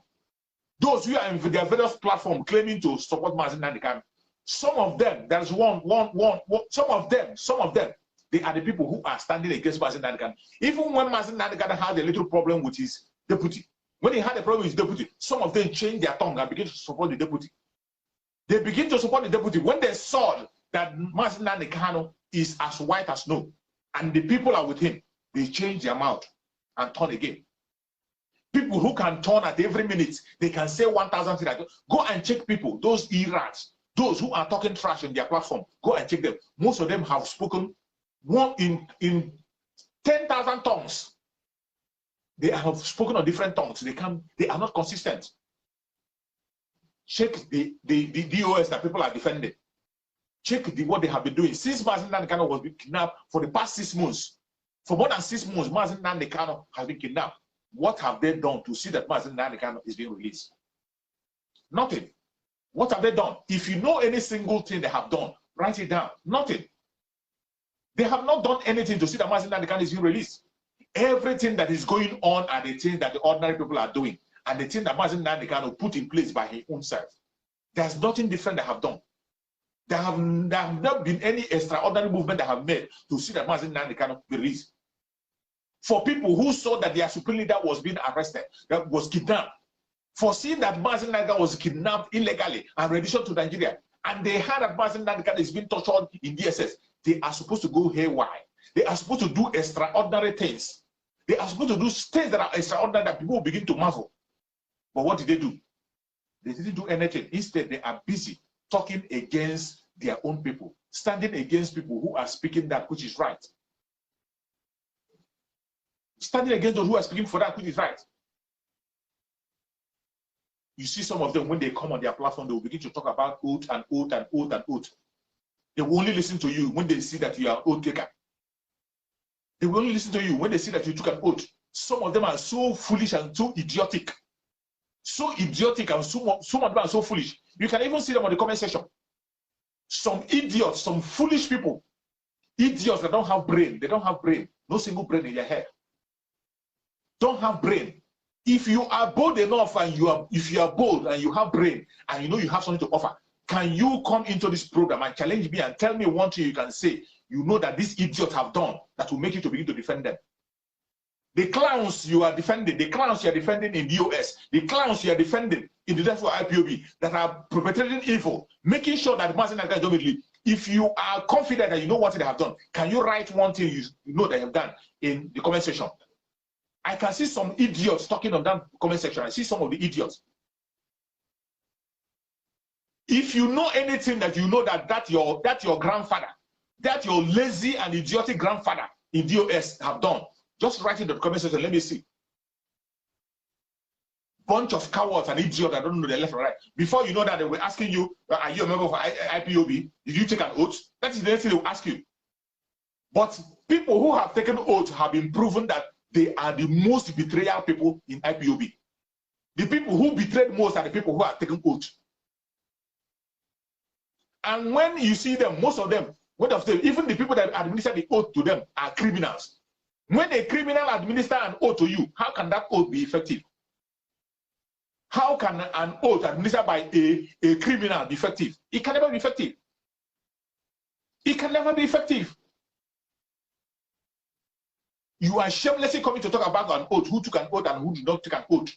those who are in their various platforms claiming to support Mazi Nnamdi Kanu, some of them, there's some of them, they are the people who are standing against Mazi Nnamdi Kanu. Even when Mazi Nnamdi Kanu had a little problem with his deputy, when he had a problem with his deputy, some of them changed their tongue and began to support the deputy. They begin to support the deputy when they saw that Mazi Nnamdi Kanu is as white as snow, and the people are with him. They change their mouth and turn again. People who can turn at every minute, they can say 1,000 things. Go and check people, those e-rats, those who are talking trash on their platform. Go and check them. Most of them have spoken one in 10,000 tongues. They have spoken on different tongues. They are not consistent. Check the DOS that people are defending. Check what they have been doing. Since Mazi Nnamdi Kanu was being kidnapped for the past 6 months, for more than 6 months, Mazi Nnamdi Kanu has been kidnapped. What have they done to see that Mazi Nnamdi Kanu is being released? Nothing. What have they done? If you know any single thing they have done, write it down. Nothing. They have not done anything to see that Mazi Nnamdi Kanu is being released. Everything that is going on are the things that the ordinary people are doing, and the thing that Mazi Nnamdi Kanu put in place by his own self. There's nothing different they have done. There have not been any extraordinary movement they have made to see that Mazi Nnamdi Kanu be released. For people who saw that their supreme leader was being arrested, that was kidnapped, for seeing that Mazi Nnamdi Kanu was kidnapped illegally and renditioned to Nigeria, and they heard that Mazi Nnamdi Kanu is being tortured in DSS, they are supposed to go haywire. They are supposed to do extraordinary things. They are supposed to do things that are extraordinary that people will begin to marvel. But what did they do? They didn't do anything. Instead, they are busy talking against their own people, standing against people who are speaking that which is right. Standing against those who are speaking for that which is right. You see some of them, when they come on their platform, they will begin to talk about oath and oath and oath and oath. They will only listen to you when they see that you are an oath taker. They will only listen to you when they see that you took an oath. Some of them are so foolish and so idiotic. So idiotic, and some of them are so foolish. You can even see them on the comment section. Some idiots, some foolish people. Idiots that don't have brain. They don't have brain. No single brain in their head. Don't have brain. If you are bold enough and if you are bold and you have brain and you know you have something to offer, can you come into this program and challenge me and tell me one thing you can say, you know that these idiots have done that will make you to begin to defend them? The clowns you are defending, the clowns you are defending in the US, the clowns you are defending in the death for IPOB that are perpetrating evil, making sure that the mass guys don't believe. If you are confident that you know what they have done, can you write one thing you know they have done in the comment section? I can see some idiots talking on that comment section. I see some of the idiots. If you know anything that you know that your grandfather, that your lazy and idiotic grandfather in DOS have done, just write it in the comment section. Let me see. Bunch of cowards and idiots that don't know their left and right. Before you know that, they were asking you, are you a member of IPOB? Did you take an oath? That is the next thing they will ask you. But people who have taken oath have been proven that they are the most betrayal people in IPOB. The people who betrayed most are the people who have taken oath. And when you see them, most of them, even the people that administer the oath to them are criminals. When a criminal administers an oath to you, how can that oath be effective? How can an oath administered by a criminal be effective? It can never be effective. It can never be effective. You are shamelessly coming to talk about an oath, who took an oath and who did not take an oath.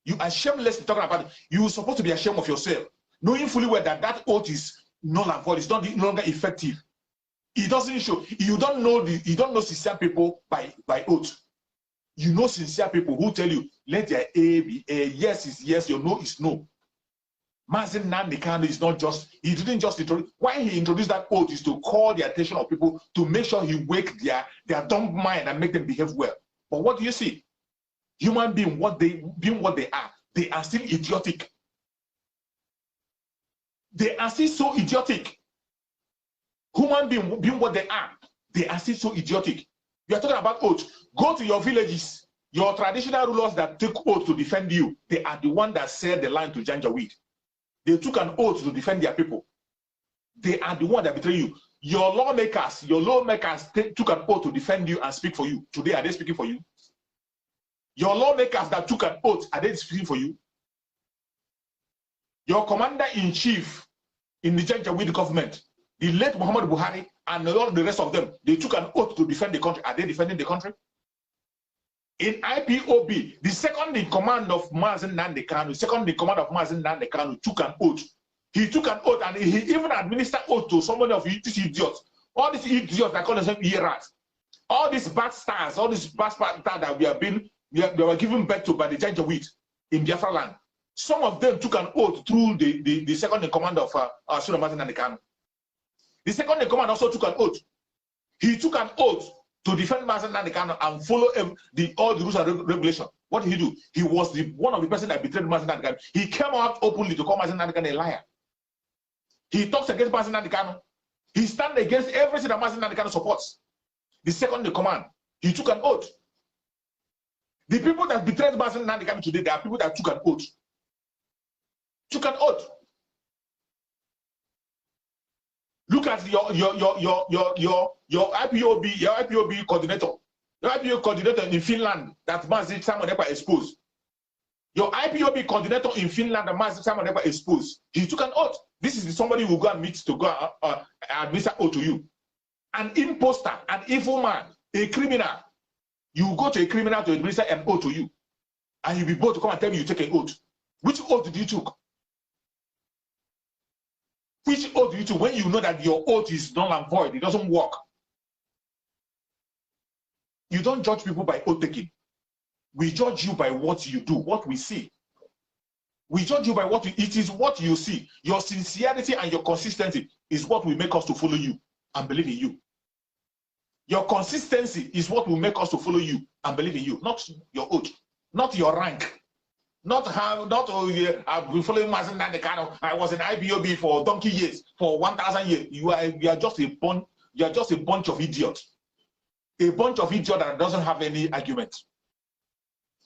You are shamelessly talking about it. You are supposed to be ashamed of yourself, knowing fully well that that oath is null and void. It's no longer effective. It doesn't show. You don't know sincere people by oath. You know sincere people who tell you, let their A be A, yes is yes, your no is no. Mazi Nnamdi Kanu is not just, he didn't just introduce, why he introduced that oath is to call the attention of people to make sure he wake their dumb mind and make them behave well. But what do you see? Human being, what they are still idiotic. They are still so idiotic. Human being what they are still so idiotic. You are talking about oath. Go to your villages. Your traditional rulers that take oath to defend you, they are the one that said the line to Janjaweed. They took an oath to defend their people. They are the one that betray you. Your lawmakers took an oath to defend you and speak for you. Today, are they speaking for you? Your lawmakers that took an oath, are they speaking for you? Your commander-in-chief in the Janjaweed government, the late Muhammad Buhari, and all the rest of them, they took an oath to defend the country. Are they defending the country? In IPOB, the second in command of Mazi Nnamdi Kanu, took an oath. He took an oath and he even administered oath to somebody of these idiots. All these idiots that call themselves ERAs. All these bad stars, all these bad stars that they were given birth to by the Janjaweed in Biafra land. Some of them took an oath through the second in command of Mazi Nnamdi Kanu. The second in command also took an oath. He took an oath to defend Mazi Nnamdi Kanu and follow all the rules and regulations. What did he do? He was one of the person that betrayed Mazi Nnamdi Kanu. He came out openly to call Mazi Nnamdi Kanu a liar. He talks against Mazi Nnamdi Kanu. He stands against everything that Mazi Nnamdi Kanu supports. The second in command, he took an oath. The people that betrayed Mazi Nnamdi Kanu today, they are people that took an oath. Took an oath. Look at your IPOB coordinator. Your IPOB coordinator in Finland that Mazi Simon Ekpa exposed. Your IPOB coordinator in Finland that Mazi Simon Ekpa exposed. He took an oath. This is somebody who will go and meet to go administer oath to you. An imposter, an evil man, a criminal. You go to a criminal to administer an oath to you. And you'll be bold to come and tell me you take an oath. Which oath did you take? Which oath do you take when you know that your oath is null and void? It doesn't work. You don't judge people by oath taking. We judge you by what you do, what we see. We judge you by what it is what you see. Your sincerity and your consistency is what will make us to follow you and believe in you. Your consistency is what will make us to follow you and believe in you, not your oath, not your rank. I've been following Mazi Nnamdi Kanu. I was in IPOB for donkey years, for 1,000 years. You are just a bunch of idiots. A bunch of idiots that doesn't have any argument.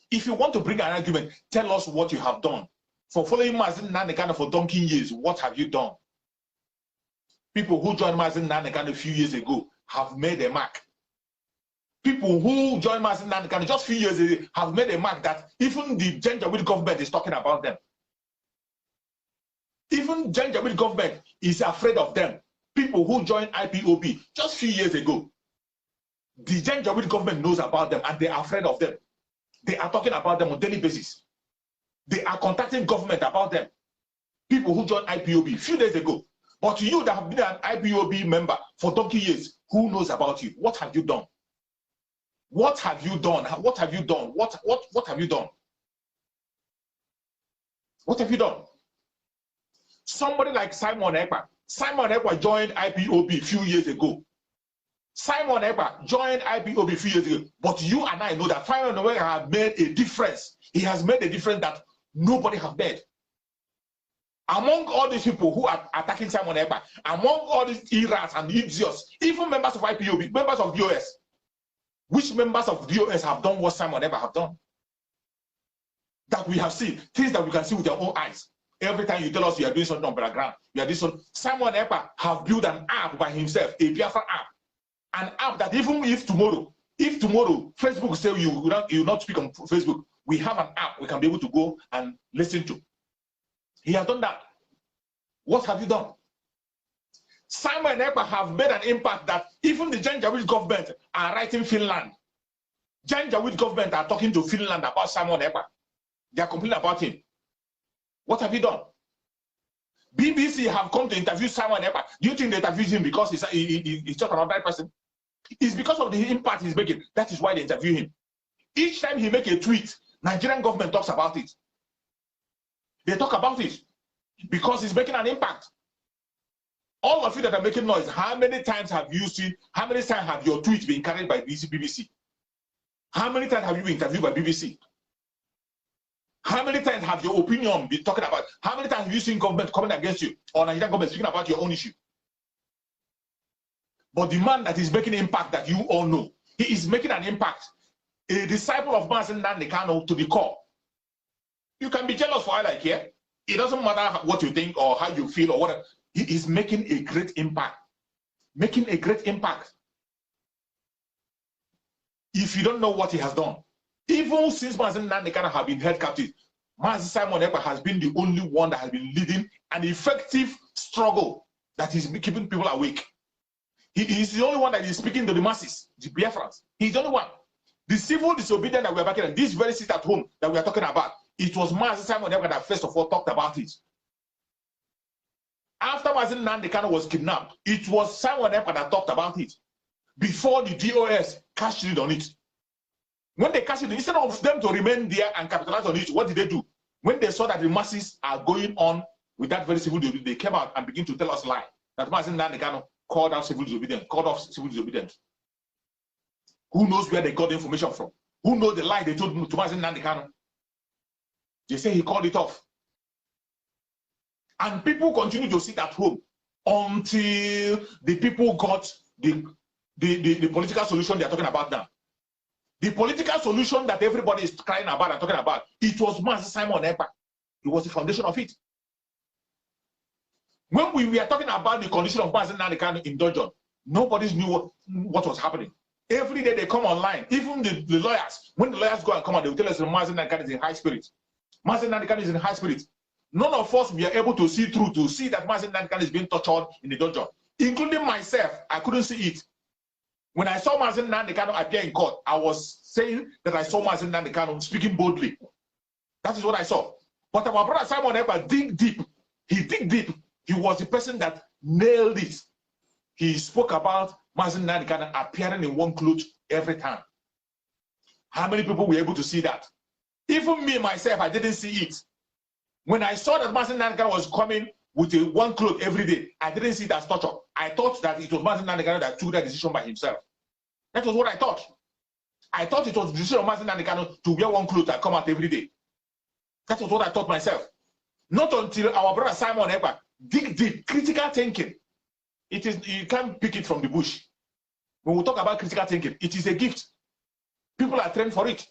If you want to bring an argument, tell us what you have done. For following Mazi Nnamdi Kanu for donkey years, what have you done? People who joined Mazi Nnamdi Kanu a few years ago have made a mark. People who joined Mazi Nnamdi Kanu just a few years ago have made a mark that even the Janjaweed government is talking about them. Even Janjaweed government is afraid of them. People who joined IPOB just a few years ago, the Janjaweed government knows about them and they are afraid of them. They are talking about them on a daily basis. They are contacting government about them. People who joined IPOB a few days ago. But you that have been an IPOB member for donkey years, who knows about you? What have you done? What have you done? What have you done? What have you done? What have you done? Somebody like Simon Ekpa. Simon Ekpa joined IPOB a few years ago. Simon Ekpa joined IPOB a few years ago. But you and I know that Simon Ekpa has made a difference. He has made a difference that nobody has made. Among all these people who are attacking Simon Ekpa, among all these errors and idiots, even members of IPOB, members of DOS, which members of DOS have done what Simon Ekpa have done? That we have seen, things that we can see with our own eyes. Every time you tell us you are doing something on background, you are doing something. Simon Ekpa have built an app by himself, a Biafra app. An app that even if tomorrow Facebook say you will not speak on Facebook, we have an app we can be able to go and listen to. He has done that. What have you done? Simon Ekpa have made an impact that even the Janjaweed government are writing Finland. Janjaweed government are talking to Finland about Simon Ekpa. They are complaining about him. What have you done? BBC have come to interview Simon Ekpa. Do you think they interviewed him because he's just another person? It's because of the impact he's making. That is why they interview him. Each time he make a tweet, Nigerian government talks about it. They talk about it because he's making an impact. All of you that are making noise, how many times have you seen, how many times have your tweets been carried by BBC? How many times have you been interviewed by BBC? How many times have your opinion been talking about? How many times have you seen government coming against you or Nigerian government speaking about your own issue? But the man that is making impact that you all know, he is making an impact. A disciple of Mazi Nnamdi Kanu to the core. You can be jealous for all I care. It doesn't matter what you think or how you feel or whatever. He is making a great impact. Making a great impact. If you don't know what he has done, even since Mazi Nnamdi Kanu have been held captive, Mazi Simon Ekpa has been the only one that has been leading an effective struggle that is keeping people awake. He is the only one that is speaking to the masses, the Biafrans. He's the only one. The civil disobedience that we are back in, this very seat at home that we are talking about, it was Mazi Simon Ekpa that first of all talked about it. After Mazi Nnamdi Kanu was kidnapped, it was Simon Ekpa that talked about it. Before the DOS cashed in on it. When they cashed in, instead of them to remain there and capitalize on it, what did they do? When they saw that the masses are going on with that very civil disobedience, they came out and began to tell us lie. That Mazi Nnamdi Kanu called out civil disobedience, called off civil disobedience. Who knows where they got the information from? Who knows the lie they told to Mazi Nnamdi Kanu? They say he called it off. And people continue to sit at home until the people got the political solution they are talking about now. The political solution that everybody is crying about and talking about, it was Mazi Simon Ekpa. It was the foundation of it. When we were talking about the condition of Mazi Nnamdi Kanu in dungeon, nobody knew what was happening. Every day they come online, even the lawyers, when the lawyers go and come out, they will tell us that Mazi Nnamdi Kanu is in high spirit. Mazi Nnamdi Kanu is in high spirit. None of us were able to see through to see that Mazi Nnamdi Kanu is being tortured in the dungeon, including myself. I couldn't see it. When I saw Mazi Nnamdi Kanu appear in court, I was saying that I saw Mazi Nnamdi Kanu speaking boldly. That is what I saw. But our brother Simon Ekpa dig deep. He dig deep. He was the person that nailed it. He spoke about Mazi Nnamdi Kanu appearing in one cloth every time. How many people were able to see that? Even me, myself, I didn't see it. When I saw that Mazi Nnamdi Kanu was coming with one cloth every day, I didn't see it as torture. I thought that it was Mazi Nnamdi Kanu that took that decision by himself. That was what I thought. I thought it was the decision of Mazi Nnamdi Kanu to wear one cloth and come out every day. That was what I thought myself. Not until our brother Simon Ekpa dig deep, critical thinking. It is, you can't pick it from the bush. When we talk about critical thinking, it is a gift. People are trained for it.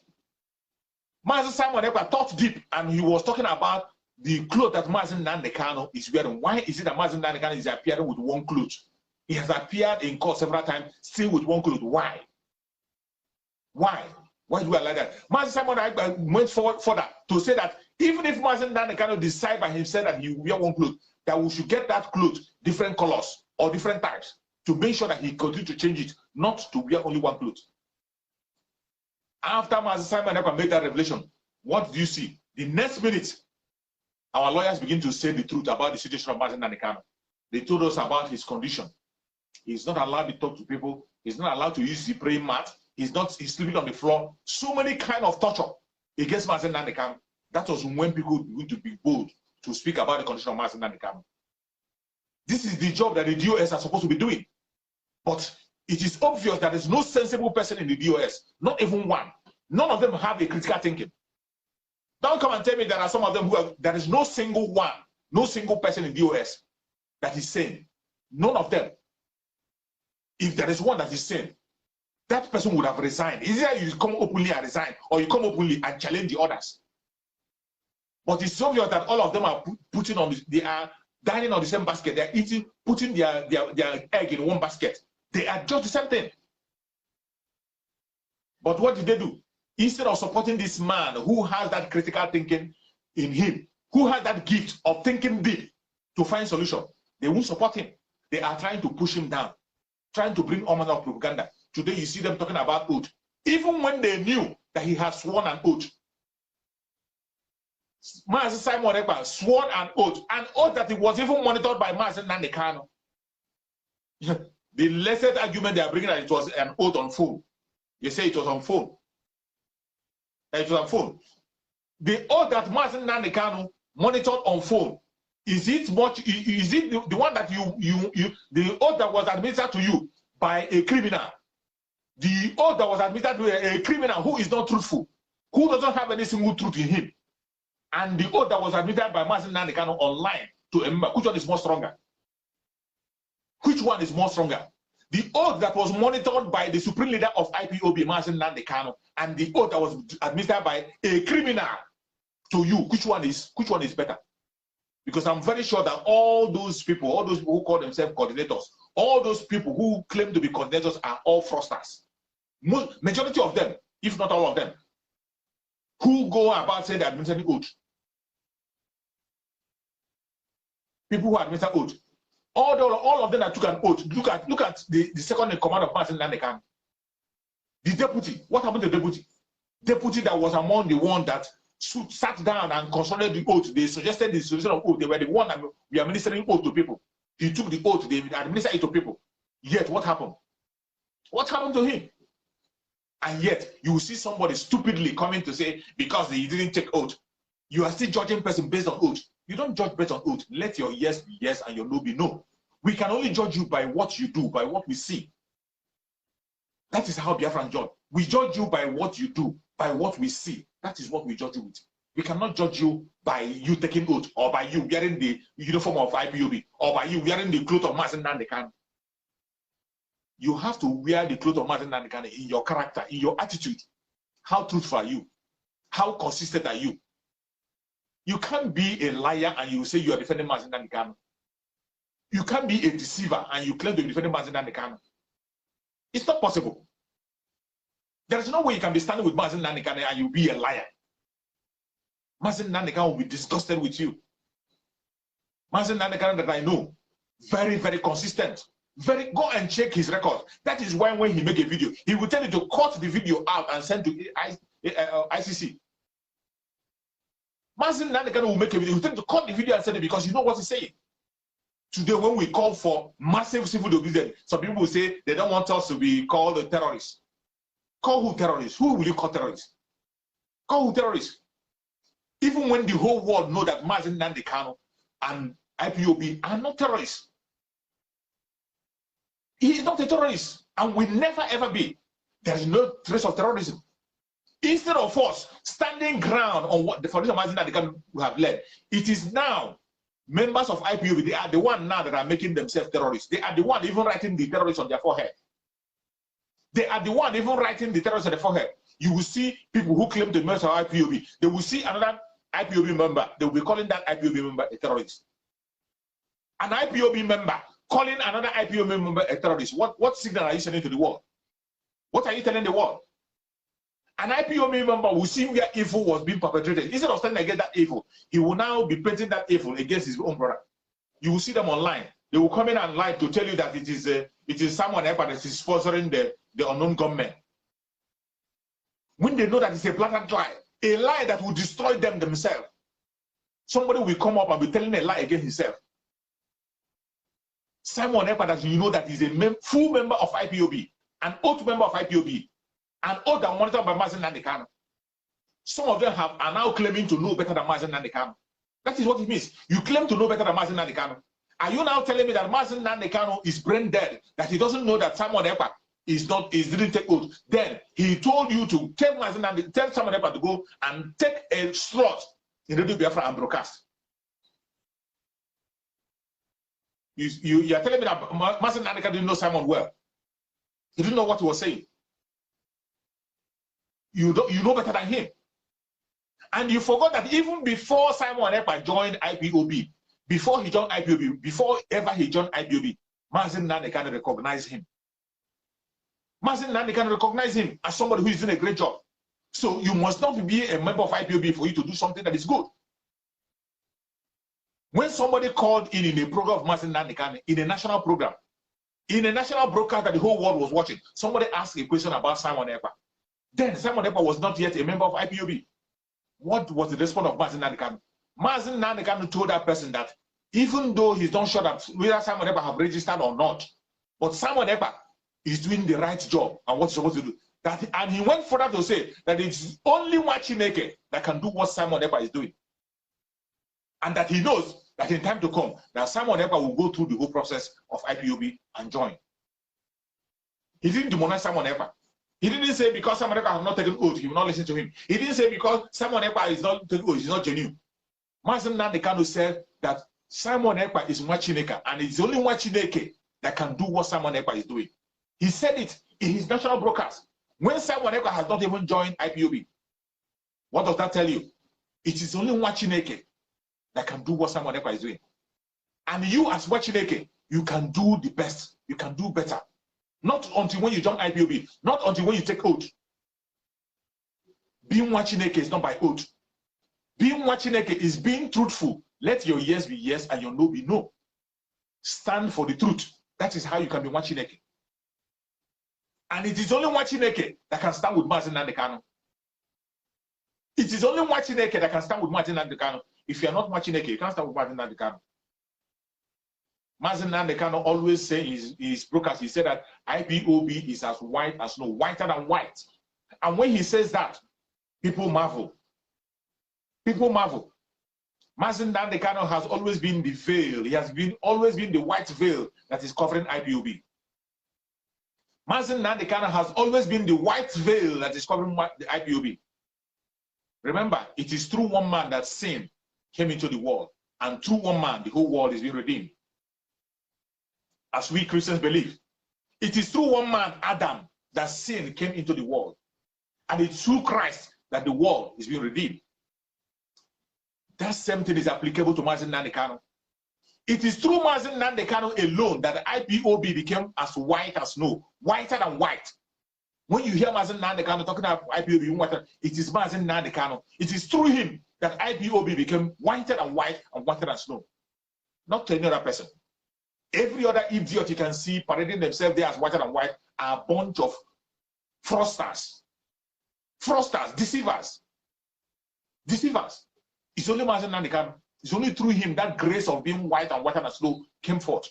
Mazi Simon Ekpa thought deep, and he was talking about the clothes that Mazi Nnamdi Kanu is wearing. Why is it that Mazi Nnamdi Kanu is appearing with one cloth? He has appeared in court several times, still with one cloth. Why? Why? Why do I like that? Master Simon went forward further to say that even if Master Nnamdi Kanu decide by himself that he wear one cloth, that we should get that cloth different colors or different types to make sure that he continue to change it, not to wear only one cloth. After Master Simon made that revelation, what do you see? The next minute, our lawyers begin to say the truth about the situation of Master Nnamdi Kanu. They told us about his condition. He's not allowed to talk to people. He's not allowed to use the praying mat. He's sleeping on the floor. So many kind of torture against Master Nnamdi Kanu. That was when people begin to be bold to speak about the condition of Master Nnamdi Kanu. This is the job that the DOS are supposed to be doing. But it is obvious that there's no sensible person in the DOS, not even one. None of them have a critical thinking. Don't come and tell me there are some of them there is no single one, no single person in DOS that is sane. None of them. If there is one that is sane, that person would have resigned. Either you come openly and resign, or you come openly and challenge the others. But it's obvious that all of them are they are dining on the same basket. They are eating, putting their egg in one basket. They are just the same thing. But what did they do? Instead of supporting this man who has that critical thinking in him, who has that gift of thinking deep to find solution, they won't support him. They are trying to push him down, trying to bring all manner of propaganda. Today you see them talking about oath, even when they knew that he had sworn an oath. Master Simon Ekpa swore an oath that it was even monitored by Master Nnamdi Kanu. The lesser argument they are bringing that it was an oath on phone. They say it was on phone. It was on phone. The oath that Master Nnamdi Kanu monitored on phone, is it the one that the oath that was administered to you by a criminal? The oath that was administered to a criminal who is not truthful, who doesn't have any single truth in him, and the oath that was administered by Master Nnamdi Kanu online to a member, which one is more stronger? Which one is more stronger? The oath that was monitored by the supreme leader of IPOB, Master Nnamdi Kanu, and the oath that was administered by a criminal to you, which one is better? Because I'm very sure that all those people who call themselves coordinators, all those people who claim to be coordinators are all fraudsters. Majority of them, if not all of them, who go about saying they administer the oath. People who administer oath. All of them that took an oath. Look at the second in command of Master Nnamdi Kanu. The deputy. What happened to the deputy? Deputy that was among the one that sat down and consulted the oath. They suggested the solution of oath. They were the one that we are administering oath to people. He took the oath. They administered it to people. Yet what happened? What happened to him? And yet you will see somebody stupidly coming to say because he didn't take oath, you are still judging person based on oath. You don't judge based on oath. Let your yes be yes and your no be no. We can only judge you by what you do, by what we see. That is how Biafran judge. We judge you by what you do, by what we see. That is what we judge you with. We cannot judge you by you taking oath, or by you wearing the uniform of IPOB, or by you wearing the clothes of Master Nnamdi Kanu. You have to wear the clothes of Master Nnamdi Kanu in your character, in your attitude. How truthful are you? How consistent are you? You can't be a liar and you say you are defending Master Nnamdi Kanu. You can't be a deceiver and you claim to be defending Master Nnamdi Kanu. It's not possible. There is no way you can be standing with Master Nnamdi Kanu and you be a liar. Master Nnamdi Kanu will be disgusted with you. Master Nnamdi Kanu that I know, very, very consistent. Go and check his record. That is why when he make a video, he will tell you to cut the video out and send to ICC. Master Nnamdi Kanu will make a video. He will tell you to cut the video and send it because you know what he's saying. Today, when we call for massive civil disobedience, some people will say they don't want us to be called terrorists. Call who terrorists? Who will you call terrorists? Call who terrorists? Even when the whole world know that Master Nnamdi Kanu and IPOB are not terrorists. He is not a terrorist and will never ever be. There is no trace of terrorism. Instead of us standing ground on what the foundation of Master Nnamdi Kanu have led, it is now members of IPOB, they are the one now that are making themselves terrorists. They are the one even writing the terrorists on their forehead. They are the one even writing the terrorists on their forehead. You will see people who claim to be members of IPOB. They will see another IPOB member. They will be calling that IPOB member a terrorist. An IPOB member calling another IPOB member a terrorist. What signal are you sending to the world? What are you telling the world? An IPOB member will see where evil was being perpetrated. Instead of standing against that evil, he will now be painting that evil against his own brother. You will see them online. They will come in and lie to tell you that it is someone else that is sponsoring the unknown government. When they know that it's a blatant lie, a lie that will destroy them themselves. Somebody will come up and be telling a lie against himself. Simon Ekpa, that you know that is a full member of IPOB, an oath member of IPOB, an oath that monitored by Mazen Nnamdi Kanu. Some of them are now claiming to know better than Mazen Nnamdi Kanu. That is what it means. You claim to know better than Mazen Nnamdi Kanu. Are you now telling me that Mazen Nnamdi Kanu is brain dead, that he doesn't know that Simon Ekpa didn't take oath? Then he told you to tell Simon Ekpa to go and take a slot in Radio Biafra and broadcast. You are telling me that Mazen Nnamdi Kanu didn't know Simon well. He didn't know what he was saying. You know better than him. And you forgot that even before Simon Ekpa joined IPOB, before he joined IPOB, before ever he joined IPOB, Mazen Nnamdi Kanu recognized him. Mazen Nnamdi Kanu recognized him as somebody who is doing a great job. So you must not be a member of IPOB for you to do something that is good. When somebody called in a program of Mazen Nnamdi Kanu, in a national program, in a national broadcast that the whole world was watching, somebody asked a question about Simon Ekpa. Then Simon Ekpa was not yet a member of IPOB. What was the response of Mazen Nnamdi Kanu? Mazen Nnamdi Kanu told that person that even though he's not sure that whether Simon Ekpa have registered or not, but Simon Ekpa is doing the right job and what he's supposed to do. And he went further to say that it's only Chineke that can do what Simon Ekpa is doing. And that he knows that in time to come, that Simon Ekpa will go through the whole process of IPOB and join. He didn't demonize Simon Ekpa. He didn't say because Simon Ekpa has not taken oath, he will not listen to him. He didn't say because Simon Ekpa is not taking oath, he's not genuine. Mazen Nnamdi Kanu said that Simon Ekpa is Chineke, and it's only Chineke that can do what Simon Ekpa is doing. He said it in his national broadcast. When Simon Ekpa has not even joined IPOB, what does that tell you? It is only Chineke that can do what Simon Ekpa is doing. And you as Chineke, you can do the best, you can do better. Not until when you join IPOB, not until when you take oath. Being Chineke is not by oath. Being Chineke is being truthful. Let your yes be yes and your no be no. Stand for the truth. That is how you can be Chineke. And it is only Chineke that can stand with Mazen Nnamdi Kanu. It is only Chineke that can stand with Mazen Nnamdi Kanu. If you are not Chineke, you can't stand with Mazen Nnamdi Kanu. Mazen Nnamdi Kanu always say in his broadcast, he said that IPOB is as white as snow, whiter than white. And when he says that, people marvel. People marvel. Mazen Nnamdi Kanu has always been the veil. He has always been the white veil that is covering IPOB. Mazen Nnamdi Kanu has always been the white veil that is covering the IPOB. Remember, it is through one man that sin came into the world, and through one man, the whole world is being redeemed. As we Christians believe, it is through one man, Adam, that sin came into the world, and it's through Christ that the world is being redeemed. That same thing is applicable to Mazen Nnamdi Kanu. It is through Mazen Nnamdi Kanu alone that the IPOB became as white as snow, whiter than white. When you hear Mazen Nnamdi Kanu talking about IPOB, it is Mazen Nnamdi Kanu. It is through him that IPOB became whiter than white and whiter than snow. Not to any other person. Every other idiot you can see parading themselves there as whiter than white are a bunch of fraudsters. Fraudsters, deceivers. Deceivers. It's only Mazen Nnamdi Kanu. It's only through him that grace of being white and whiter than snow came forth.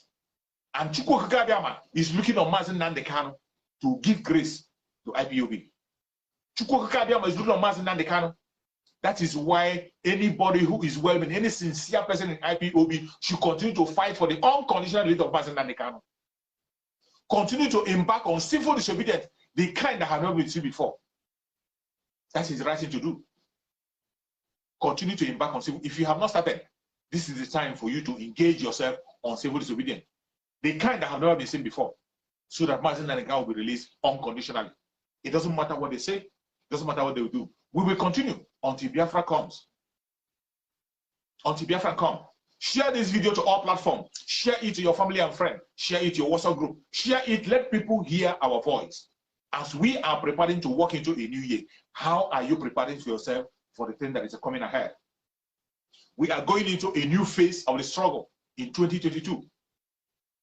And Chukwu Okike Abiama is looking on Mazen Nnamdi Kanu to give grace to IPOB. Chukwu Okike Abiama is looking on Mazen Nnamdi Kanu. That is why anybody who is well-meaning, any sincere person in IPOB should continue to fight for the unconditional release of Mazen Nnamdi Kanu. Continue to embark on civil disobedience, the kind that have not been seen before. That is the right thing to do. Continue to embark on civil. If you have not started, this is the time for you to engage yourself on civil disobedience, the kind that have never been seen before, so that Mazen Nnamdi Kanu will be released unconditionally. It doesn't matter what they say, it doesn't matter what they will do. We will continue until Biafra comes. Until Biafra comes. Share this video to all platforms. Share it to your family and friends. Share it to your WhatsApp group. Share it. Let people hear our voice. As we are preparing to walk into a new year, how are you preparing for yourself for the thing that is coming ahead? We are going into a new phase of the struggle in 2022.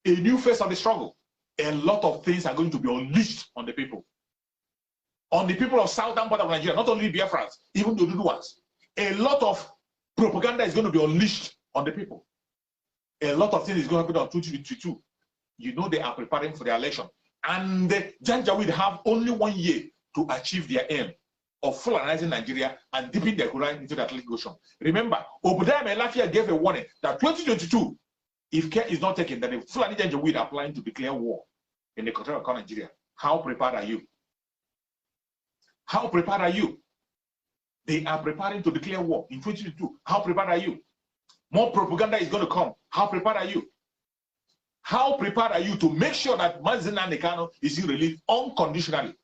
A new phase of the struggle. A lot of things are going to be unleashed on the people. On the people of southern part of Nigeria, not only Biafrans, even the little ones. A lot of propaganda is going to be unleashed on the people. A lot of things is going to happen on 2022. You know they are preparing for the election. And the Janjaweed have only 1 year to achieve their aim of fulanizing Nigeria and dipping their Quran into the Atlantic Ocean. Remember, Obadiah Melafia gave a warning that 2022, if care is not taken, that the Fulani Janjaweed are planning to declare war in the country of Nigeria. How prepared are you? How prepared are you? They are preparing to declare war in 2022. How prepared are you? More propaganda is going to come. How prepared are you? How prepared are you to make sure that Mazen Nnamdi is released unconditionally?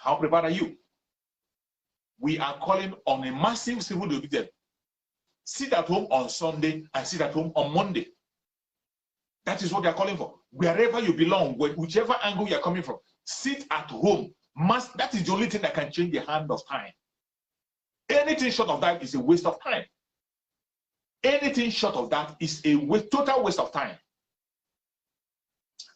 How prepared are you? We are calling on a massive civil disobedience. Sit at home on Sunday and sit at home on Monday. That is what they are calling for. Wherever you belong, whichever angle you are coming from, sit at home. That is the only thing that can change the hand of time. Anything short of that is a waste of time. Anything short of that is a total waste of time.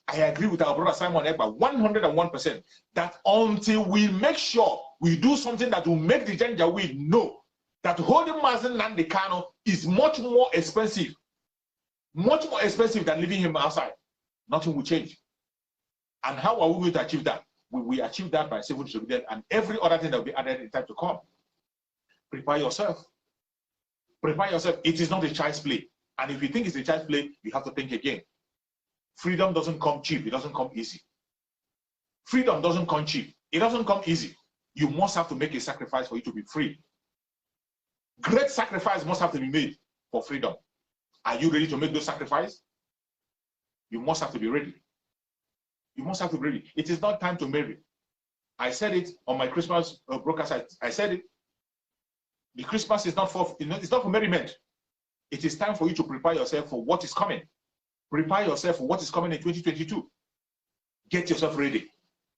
I agree with our brother Simon Ekpa 101% that until we make sure we do something that will make the Janjaweed know that holding Mazen Nnamdi Kanu is much more expensive than leaving him outside, nothing will change. And how are we going to achieve that? We achieve that by civil disobedience and every other thing that will be added in time to come. Prepare yourself. Prepare yourself. It is not a child's play. And if you think it's a child's play, you have to think again. Freedom doesn't come cheap. It doesn't come easy. Freedom doesn't come cheap. It doesn't come easy. You must have to make a sacrifice for you to be free. Great sacrifice must have to be made for freedom. Are you ready to make those sacrifices? You must have to be ready. You must have to be ready. It is not time to marry. I said it on my Christmas broadcast. I said it. The Christmas is not for, it's not for merriment. It is time for you to prepare yourself for what is coming. Prepare yourself for what is coming in 2022. Get yourself ready.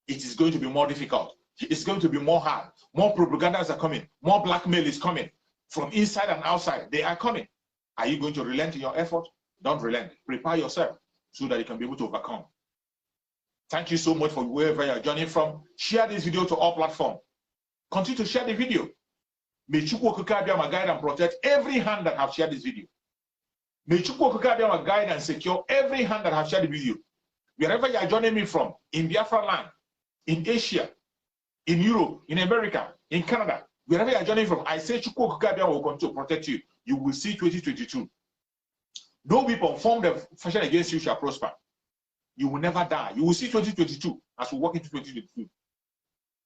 It is going to be more difficult. It's going to be more hard. More propagandas are coming. More blackmail is coming. From inside and outside, they are coming. Are you going to relent in your effort? Don't relent. Prepare yourself so that you can be able to overcome. Thank you so much for wherever you are joining from. Share this video to all platforms. Continue to share the video. May Chukwu Okike Abiama guide and protect every hand that have shared this video. May Chukwu Okike Abiama guide and secure every hand that have shared the video. Wherever you are joining me from, in Biafra land, in Asia, in Europe, in America, in Canada, wherever you are joining from, I say Chukwu Okike Abiama will continue to protect you. You will see 2022. No weapon formed of fashion against you shall prosper. You will never die. You will see 2022 as we walk into 2022.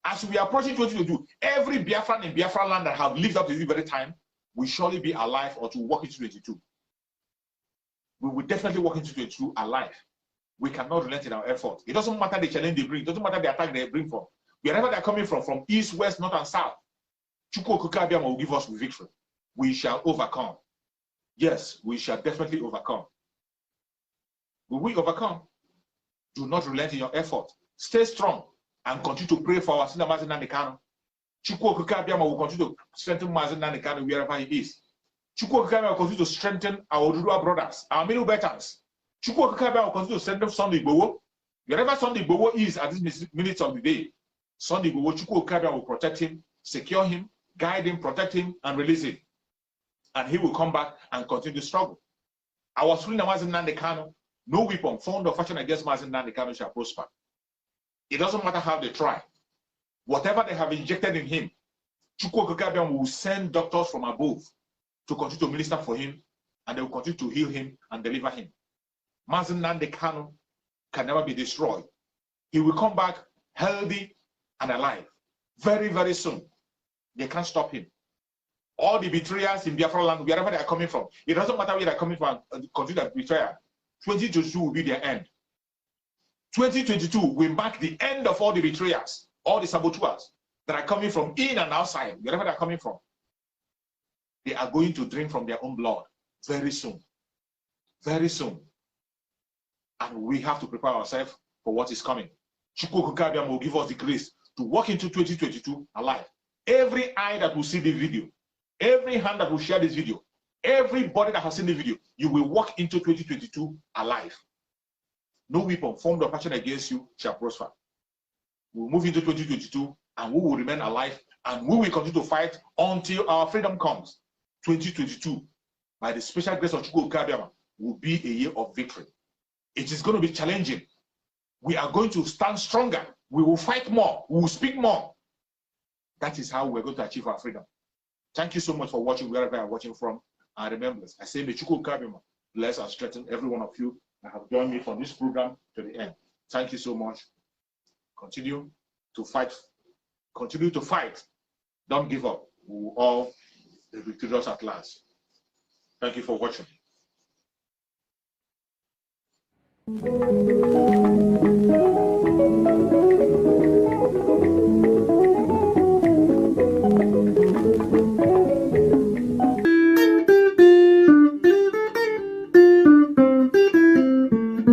As we approach 2022, every Biafran in Biafra land that have lived up to this very time will surely be alive or to walk into 2022. We will definitely walk into 2022 alive. We cannot relent in our effort. It doesn't matter the challenge they bring. It doesn't matter the attack they bring from. Wherever they're coming from east, west, north, and south, Chukwu Okike Abiama will give us victory. We shall overcome. Yes, we shall definitely overcome. Will we overcome? Do not relent in your effort. Stay strong and continue to pray for our sister Mazen Nnamdi Kanu. Chukwu Okike Abiama will continue to strengthen Mazen Nnamdi Kanu wherever he is. Chukwu Okike Abiama will continue to strengthen our Oduduwa brothers, our middle veterans. Chukwu Okike Abiama will continue to strengthen Sunday Igboho. Wherever Sunday Igboho is at this minute of the day, Sunday Igboho, Chukwu Okike Abiama will protect him, secure him, guide him, protect him, and release him. And he will come back and continue to struggle. Our friend Mazen Nnamdi Kanu, no weapon formed or fashioned against Mazen Nnamdi Kanu shall prosper. It doesn't matter how they try. Whatever they have injected in him, Chukwu Okike Abiama will send doctors from above to continue to minister for him, and they will continue to heal him and deliver him. Mazen Nnamdi Kanu can never be destroyed. He will come back healthy and alive very, very soon. They can't stop him. All the betrayers in Biafra land, wherever they are coming from, it doesn't matter where they are coming from, continue that betrayal. 2022 will be their end. 2022 will mark the end of all the betrayers, all the saboteurs that are coming from in and outside, wherever they are coming from. They are going to drink from their own blood. very soon. Very soon. And we have to prepare ourselves for what is coming. Chukwu Kabiam will give us the grace to walk into 2022 alive. Every eye that will see the video, every hand that will share this video, everybody that has seen the video, you will walk into 2022 alive. No weapon formed or fashioned against you shall prosper. We'll move into 2022 and we will remain alive, and we will continue to fight until our freedom comes. 2022, by the special grace of Chukwu Kabiam, will be a year of victory. It is going to be challenging. We are going to stand stronger. We will fight more. We will speak more. That is how we're going to achieve our freedom. Thank you so much for watching wherever you're watching from. And remember, I say, may Chukwu Kabiam bless and strengthen every one of you that have joined me from this program to the end. Thank you so much. Continue to fight. Continue to fight. Don't give up. We will all be victorious at last. Thank you for watching.